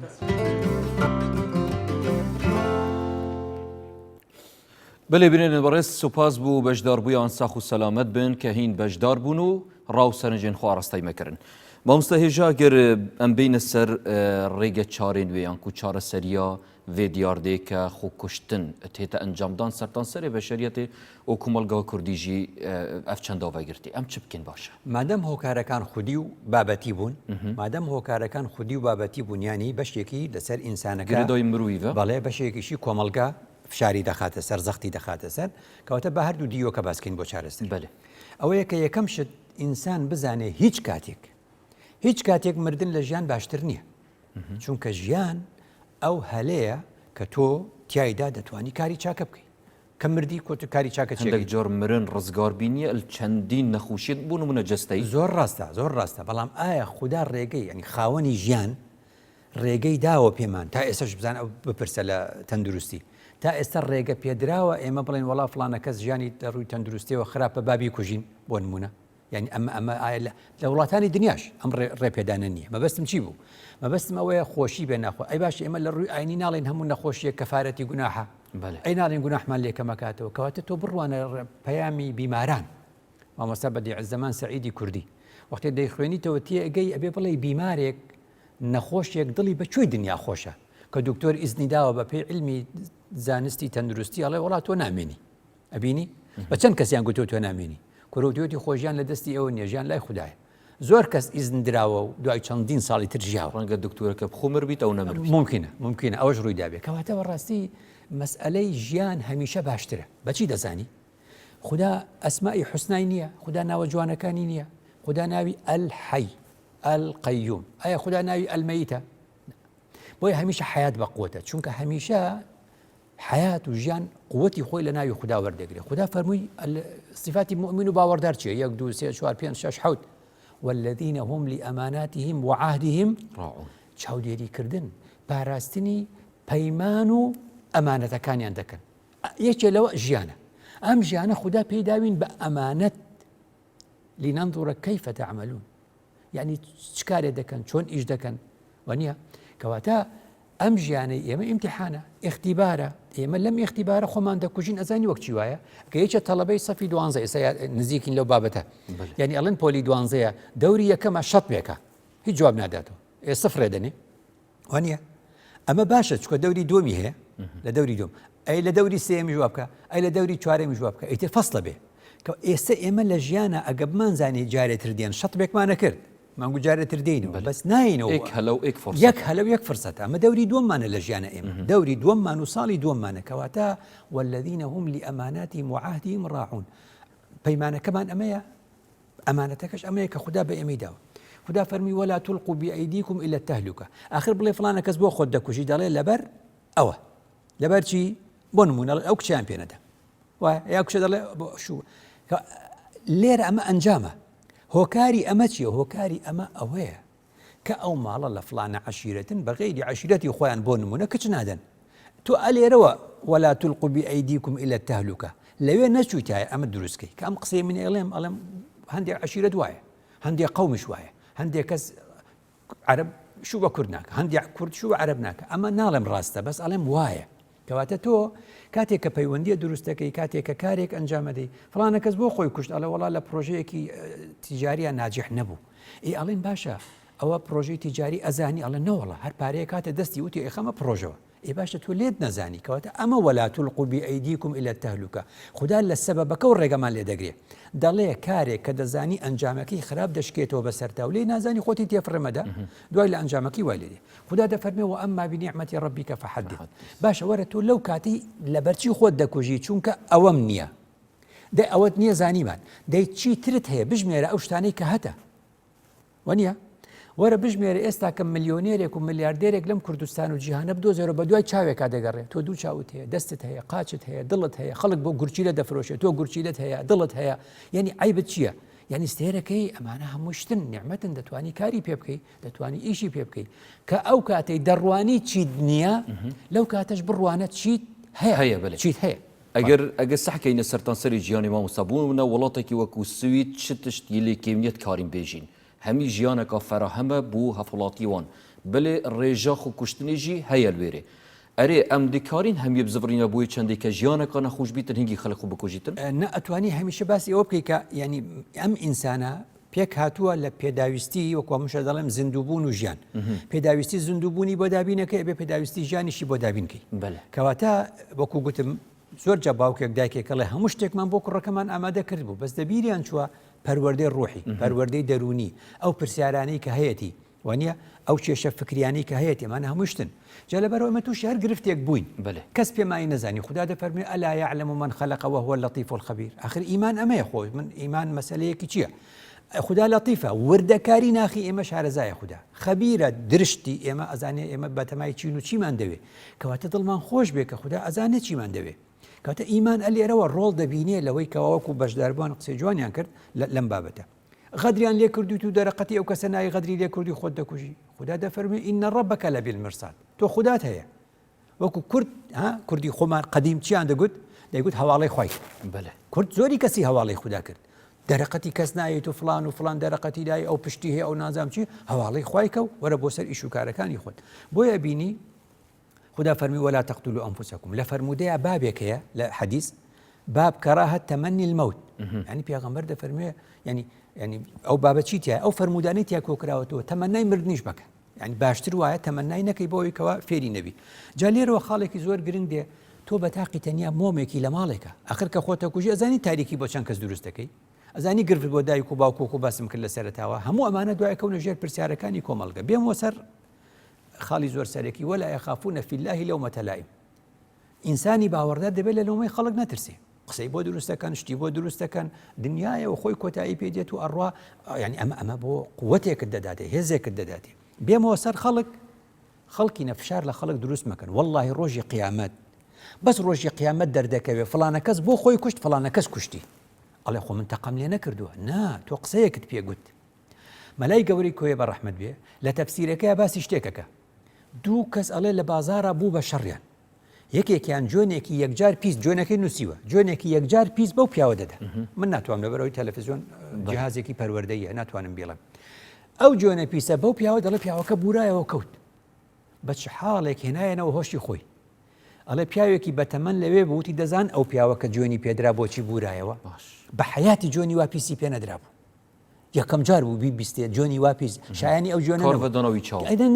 بەڵێ بینێنە بەڕێز سوپاس بوو بەشداربوویان ساخ و سەلامەت بن کە هین بەشدار بوون و ڕاو سەرنجێن خوا ڕستەی مەکردن مامۆستا هێژا گەر ئەم بینە سەر ڕێگە چارێن وێیان و چارەسەریە vê diyardêke xwe kuştin tête encamdan sertanserê beşeriyetê û komelgeha Kurdî jî ev çenda vegirtî em çi bikin baş e مادەم هۆکارەکان خودی و بابەتی بوون مادەم هۆکارەکان خودی و بابەتی بوون ینی بەشێکی لەسەر ئینسانەکە گرێدای مرۆڤە بەڵێ بەشێکیشی کۆمەلگا فشاری دەخاتە سەر زەختی دەخاتە سەر کەواتە بە هەردوو دیوەکە باسکەین بۆ چارەسەر بەێ ئەوەیە کە یەکەم شت ئینسان بزانێ هیچ کاتێک مردن لە ژیان باشتر نییە چونکە ژیان ئەو هەلەیە کە تۆ تایدا دەتوانی کاری چاکە بکەیت کە مردی کۆت کاری چاکە چێک جۆر مرن ڕزگار بینیە چەندین نەخوشیت بوون منە جستەی زۆر ڕاستە بەڵام ئایا خوددا ڕێگەی ینی خاوەنی ژیان ڕێگەی داوە پێمان تا ئێستاش بزان ئەو بپرسە لە تەندروستی تا ئێستا ڕێگە پێدراوە ئێمە بڵێن وڵا فڵانە کەس ژیانی ڕووی تەندروستیەوە خراپە بابی کوژین بۆ نمونە یعنی ئەمە لە وڵاتانی دنیاش ئەم ڕێپێدانە نییە مەبەستم چی بوو مەبەستم ئەوەیە خۆشی بێ ناخۆ ئەی باش ئێمە لە ڕووی ئاینی ناڵێن هەموو نەخۆشیە کەفارەتی گوناحە ئەی ناڵێن گوناحمان لێکەمەکاتەوە کەواتە تۆ بڕوانە پەیامی بیماران مامۆستا بەدیعزەمان سەعیدی کوردی وەختێ دەیخوێنیتەوە تێگەی ئەبێ بڵێ بیمارێک نەخۆشیێک دڵی بەکوێی دنیا خۆشە کە دکتۆر ئیزنی داوە بە پێی علمی زانستی تەندروستی ئەڵێ وڵات تۆ نامێنی ئەبینی بە چەند کەسیان گوتۆ تۆ نامێنی کۆرۆتیۆتی خۆشیان لە دەستی ئەوە نیە ژیان لای خوددایە زۆر کەس ئیزن دراوە و دوای چەندین ساڵی تر ژیاوە ڕەنگە دکتۆرەکە بخۆمر بیت ئەو نەمر ممکنە ئەوەش ڕووی دابێت کەواتەوە ڕاستی مەسئلەی ژیان هەمیشە باشترە بەچی دەزانی خدا ئەسمائی حوسنای نییە خدا ناوە جوانەکانی نییە خدا ناوی ئەلحەی ئەلقەیوم ئایا خدا ناوی ئەلمەیتە بۆیە هەمیشە حیات بە قوتە چونکە هەمیشە حیات و ژیان قوتی خۆی لە ناوی خدا وەردەگرێت خدا فەرمووی صفاتی مؤمن و باوەڕدار چیە 1 2 3 4 5 6 7 والذین هم لأماناتهم وعهدهم راعون چاودێریکردن پاراستنی پەیمان و ئەمانەتەکانیان دەکەن یەکێ لەوە ژیانە ئەم ژیانە خدا پێی داوین بە ئەمانەت لننظر كيف تعملون يعني چ کارێ دەکەن چۆن ئیش دەکەن وانە کەواتە ئەم ژیانەی ئێمە ئیمتیحانە ئیختیبارە ئێمە لەم ئیختیبارە خۆمان دەکوژین ئەزانی وەک چی وایە کە یەکە تەڵەبەی سەفی 12 ئێستا نزیکین لەو بابەتە یعنی ئەڵێن پۆلی 12 دەوری یەکەمە شەت بێکە هیچ جواب ناداتەوە ئێ سفرێ دەنێ وانە ئەمە باشە چکە دەوری دومی هەیە لە دەوری دوم ئەی لە دەوری سێمی جواب بکە ئەی لە دەوری چوارەمی جواب بکە ئیتر فەسڵە بێ کە ئێستا ئێمە لە ژیانە ئەگە بمانزانێ جارێتر دێن شەت بێکمانە کرد مانگو جارێتر دێنەوە بەس ناینەوە یەک هەلو یەک فرسەت ئەمە دەوری دووەممانە لە ژیانە ئێمە دەوری دووەممان و ساڵی دووەممانە کەواتە والذین هم لأماناتهم وعهدهم راعون پەیمانەکەمان ئەمەیە ئەمانەتەکەش ئەمەیە کە خدا بە ئێمەی داوە خدا فەرمی ولا تلقوا بأيديكم إلى التهلكة آخر بڵێ فلانە کەس بۆ خۆت دەکوژی دەڵێ لەبەر ئەوە لەبەر چی بۆ نمونە ئەو کچیان پێ نەدا یا کچە دەڵێ شو لێرە ئەمە ئەنجامە هۆکاری ئەمە چیە؟ هۆکاری ئەمە ئەوەیە کە ئەو ماڵە لە فلانە عشیرەتن بەغیری عشیرەتی خۆیان بۆ نمونە کچ نادەن. تۆ ئەلێرەوە ولا تلقوا بأيديكم إلى التهلكة لەوێ نەچووتایە ئەمە دروستکەی کە ئەم قسەی من ئەڵێم هەندێک عشیرەت وایە، هەندێک قەومش وایە، هەندێک کەس عەرەب شو بە کورد ناکە، هەندێک کورد شو بە عەرەب ناکە. ئەمە ناڵێم ڕاستە، بەس ئەڵێم وایە. کەواتە تۆ کاتێک کە پەیوەندیە دروستەکەی، کاتێک کە کارێک ئەنجامەدەی، فڵانە کەس بۆ خۆی کوشت، ئەڵێ وەڵا لە پرۆژەیەکی تیجاریە ناجح نەبوو. ئەڵێن باشە ئەوە پرۆژەی تیجاری ئەزانی، ئەڵێ نەوەڵە هەر پارەیە کاتە دەستی وتی ئێخەمە پرۆژەوە. باشە تۆ لێت نەزانی. کەواتە ئەمە ولا تلقوا بأيديكم إلى التهلكة خدا لە سەبەبەکە و ڕێگەمان لێ دەگرێت. دەڵێ کارێک کە دەزانی ئەنجامەکەی خراپ دەشکێتەوە بەسەرتا و لێ نازانی خۆتی تێفڕێمەدا دوای لە ئەنجامەکەی وای لێ خدا دەفەرمێ وأما بنعمة ربك فحدث. باشە وەرە تۆ لەو کاتی لەبەرچی خۆت دەکوژی چونکە ئەوەم نییە، دەی ئەوەت نییە زانیمان، دەی چی ترت هەیە بژمێرە ئەو شتانەی کە هەتە وەنیە. وەرە بژمێرە ئێستا کە ملیۆنێرێک و ملیاردێرێک لەم کوردستان و جیهانە بدۆزێرە بە دوای چاوێکا دەگەڕێت. تۆ دوو چاوت هەیە، دەستت هەیە، قاچت هەیە، دڵت هەیە، خەڵک بۆ گورچیلە دەفرۆشێت، تۆ گورچیلت هەیە، دڵت هەیە. یعنی عیبت چییە؟ یعنی ستێرەکەی ئەمانە هەموو شتن نیعمەتن، دەتوانی کاری پێ بکەی، دەتوانی ئیشی پێ بکەی کە ئەو کاتەی دەڕوانی چیت نییە لەو کاتەش بڕوانە چیت هەیە بڵێ چیت هەیە. ئەگەر سەحکەینە سەرتانسەری ژیانی مامۆستابوونە وڵاتێکی وەکو سوید چ تشتی لێ کێمیت کارین بێژین هەمی ژیانێکا فەراهەمە بوو هەفوڵاتیوان بلێ ڕێژە خو کوشتنێژی هەیە لێرێ. ئەرێ ئەم دکارین هەمیە بزەڤڕینە بۆی چەندێکە ژیانێکا نەخۆش بیتن هینگی خەڵک و بکوژیتن. نە ئەتوانی هەمیشە باسی ئەوە بکەی کە ینی ئەم ئینسانە پێک هاتووە لە پێداویستی وەکو هەمووشە دەڵێم زیندووبوون و ژیان. پێداویستی زیندووبوونی بۆ دابینەکەی بێ پێداویستی ژیانیشی بۆ دابینکەی. کەواتە وەکو گوتم زۆر جا باوکێک دایکێکەڵێ هەموو شتێکمان بۆ کوڕەکەمان ئامادە کرد بوو، بەس دەبیریان چووە پەروەردەی ڕۆحی، پەروەردەی دەرونی، ئەو پرسیارانەی کە هەیەی وانە ئەو کێشە فکریانی کە هەیەی ئەمانە هەمووشتن. جا لەبەرەوە ئەمە تووشی هەر گرفتێک بووین، کەس پێمای نەزانی. خدا دەفەرمێ ئەلا یعلم من خلق وهو اللطيف الخبير. آخر ئیمان ئەمەیە خۆی من ئیمان مەسەلەیەکی چییە؟ خدا لەطیفە، وردەکاری ناخی ئێمە شارەزایە خدا، خەبیرە درشتی ئێمە ئەزانێ ئێمە بەتەمای چین و چیمان دەوێ، کەواتە دڵمان خۆش بێ کە خدا ئەزانێ چیمان دەوێ. کەواتە ئیمان ئەلێرەوە ڕۆڵ دەبینێ لەوەی کەواوەکو بەشداربووان قسەی جوانیان کرد لەم بابەتە. غەدریان لێ کردویت و دەرەقەتی ئەو کەسە ناوی غەدری لێ کردوی خۆت دەکوژی. خدا دەفەرمێ ئین ڕەبەکە لەبیلمرساد. تۆ خودات هەیە. وەکو کورد کوردی خۆمان قەدیم چیان دەگوت؟ دەیگوت هەواڵەی خوای. کورد زۆری کەسی هەواڵەی خوددا کرد. دەرەقەتی کەس نایێت و فلان و فلان دەرەقەتی دای ئەو پشتی هەیە ئەو نازام چی هەواڵەی خوای کە و وەرە بۆ سەر ئیش و کارەکانی خۆت. بۆیە بینی خدا فەرمی ولا تقتلوا أنفسكم. لە فەرمودەیە بابێک هەیە لە حەدیث باب كراهة تمني الموت. يعني پێغەمبەر دەفەرمێ يعني ئەو بابە چیتە ئەو فەرمودانەی تیا کۆکراوەتەوە تەمەنای مردنیش بکە. يعني باشتر وایە تەمەنای نەکەی بۆەوەی کەوا فێری نەبی. جا لێرەوە خاڵێکی زۆر گرنگ دێ تۆ بە تاقی تەنیا مۆمێکی لە ماڵێکە ئەخر کە خۆتە کوژی ئەزانی تاریکی بۆ چەند کەس دروست دەکەی، ئەزانی گرفت بۆ دایک و باوکۆک و باسم کرد لە سەرتاوە هەموو ئەمانە دوای کەونە ژێر پرسیارەکانی کۆمەڵگە. بێمەوە سەر خاڵی زۆر سەرێکی ولا يخافون في الله لومة لائم. ئینسانی باوەڕدار دەبێت لە لۆمەی خەڵک نەترسێ، قسەی بۆ دروستەکەن، شتی بۆ دروستەکەن، دنیایەوە خۆی کۆتایی پێدێت و ئەڕوا ینی ئەمە بۆ قووەتێکت دەداتێ، هێزێکت دەداتێ. بێمەوە سەر خەڵکی نەفشار لە خەڵک دروست مەکەن. وەڵڵاهی ڕۆژی قیامەت بەس ڕۆژی قیامەت دەردەکەوێ فڵانە کەس بۆ خۆی کوشت فڵانە کەس کوشتی، ئەڵێ خۆ من تەقەم لێ نەکردووە. نا تۆ قسەیەکت پێگوت. مەلای گەورەی کۆیە بە ڕەحمەت بێ لە تەفسیرەکەی باسی شتێکەکە دوو کەس ئەڵێ لە بازارە بوو بە شەڕیان، یەکێکیان جۆنێکی یەکجار پیس جۆنەکەی نووسیوە جۆنێکی یەکجار پیس بەو پیاوە دەدا. من ناتوانم لەبەرەوەی تەلەڤیزیۆن جیهازێکی پەروەردەیە ناتوانم بێڵم. ئەو جۆنە پیسە بەو پیاوە دەڵێ پیاوەکە بورایەوە کەوت بە چ حاڵێک هێنایەنەوە هۆشی خۆی. ئەڵێ پیاوێکی بەتەمەن لەوێ بوتی دەزان ئەو پیاوەکە جۆنی پێدرا بۆچی بورایەوە بە حەیاتی جۆنی وا پیسی پێ نەدرابوو. یەکەم جار بوو بیستێ جۆنی واپیس شایانی ئەو جۆنە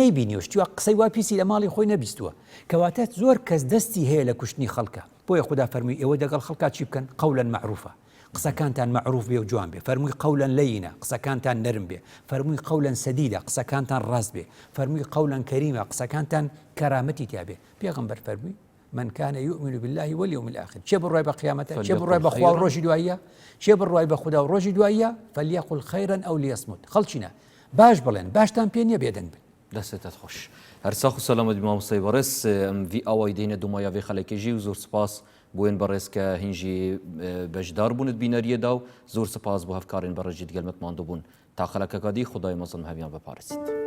نەیبینیوە شتیوە قسەی واپیسی لە ماڵی خۆی نەبیستووە. کەواتە زۆر کەس دەستی هەیە لە کوشتنی خەڵکە. بۆیە خدا فەرمووی ئێوە دەگەڵ خەڵکا چی بکەن؟ قەولەن معروفە، قسەکانتان معروف بێ و جوان بێ. فەرمووی قەولەن لەیینە، قسەکانتان نەرم بێ. فەرمووی قەولەن سەدیدە، قسەکانتان ڕاست بێ. فەرمووی قەولەن کەریمە، قسەکانتان کەرامەتی تیا بێ. پێغەمبەر فەرمووی من كان يؤمن بالله واليوم الآخر چه بڕای بە قیامەتە، چه بڕای بە خوا و ڕۆژی دواییە، چه بڕای بە خدا و ڕۆژی دواییە فليقل خيرا أو ليصمت. خەڵچینە باش بڵێن، باشتان پێ نییە بێدەنگ بن. دەستێتت خۆش. هەرساخ و سەلامەت مامۆستای بەڕێز ئەم ڤی ئاوای دێنە دومایاوێ خەڵکێژی و زۆر سپاس بوين برس كهنجي بجدار بونت بيناريه داو زور سپاس بو هفكارين برجيت قلمت ماندو بون تا خلق كادي خداي مظلم هبيان بپارسید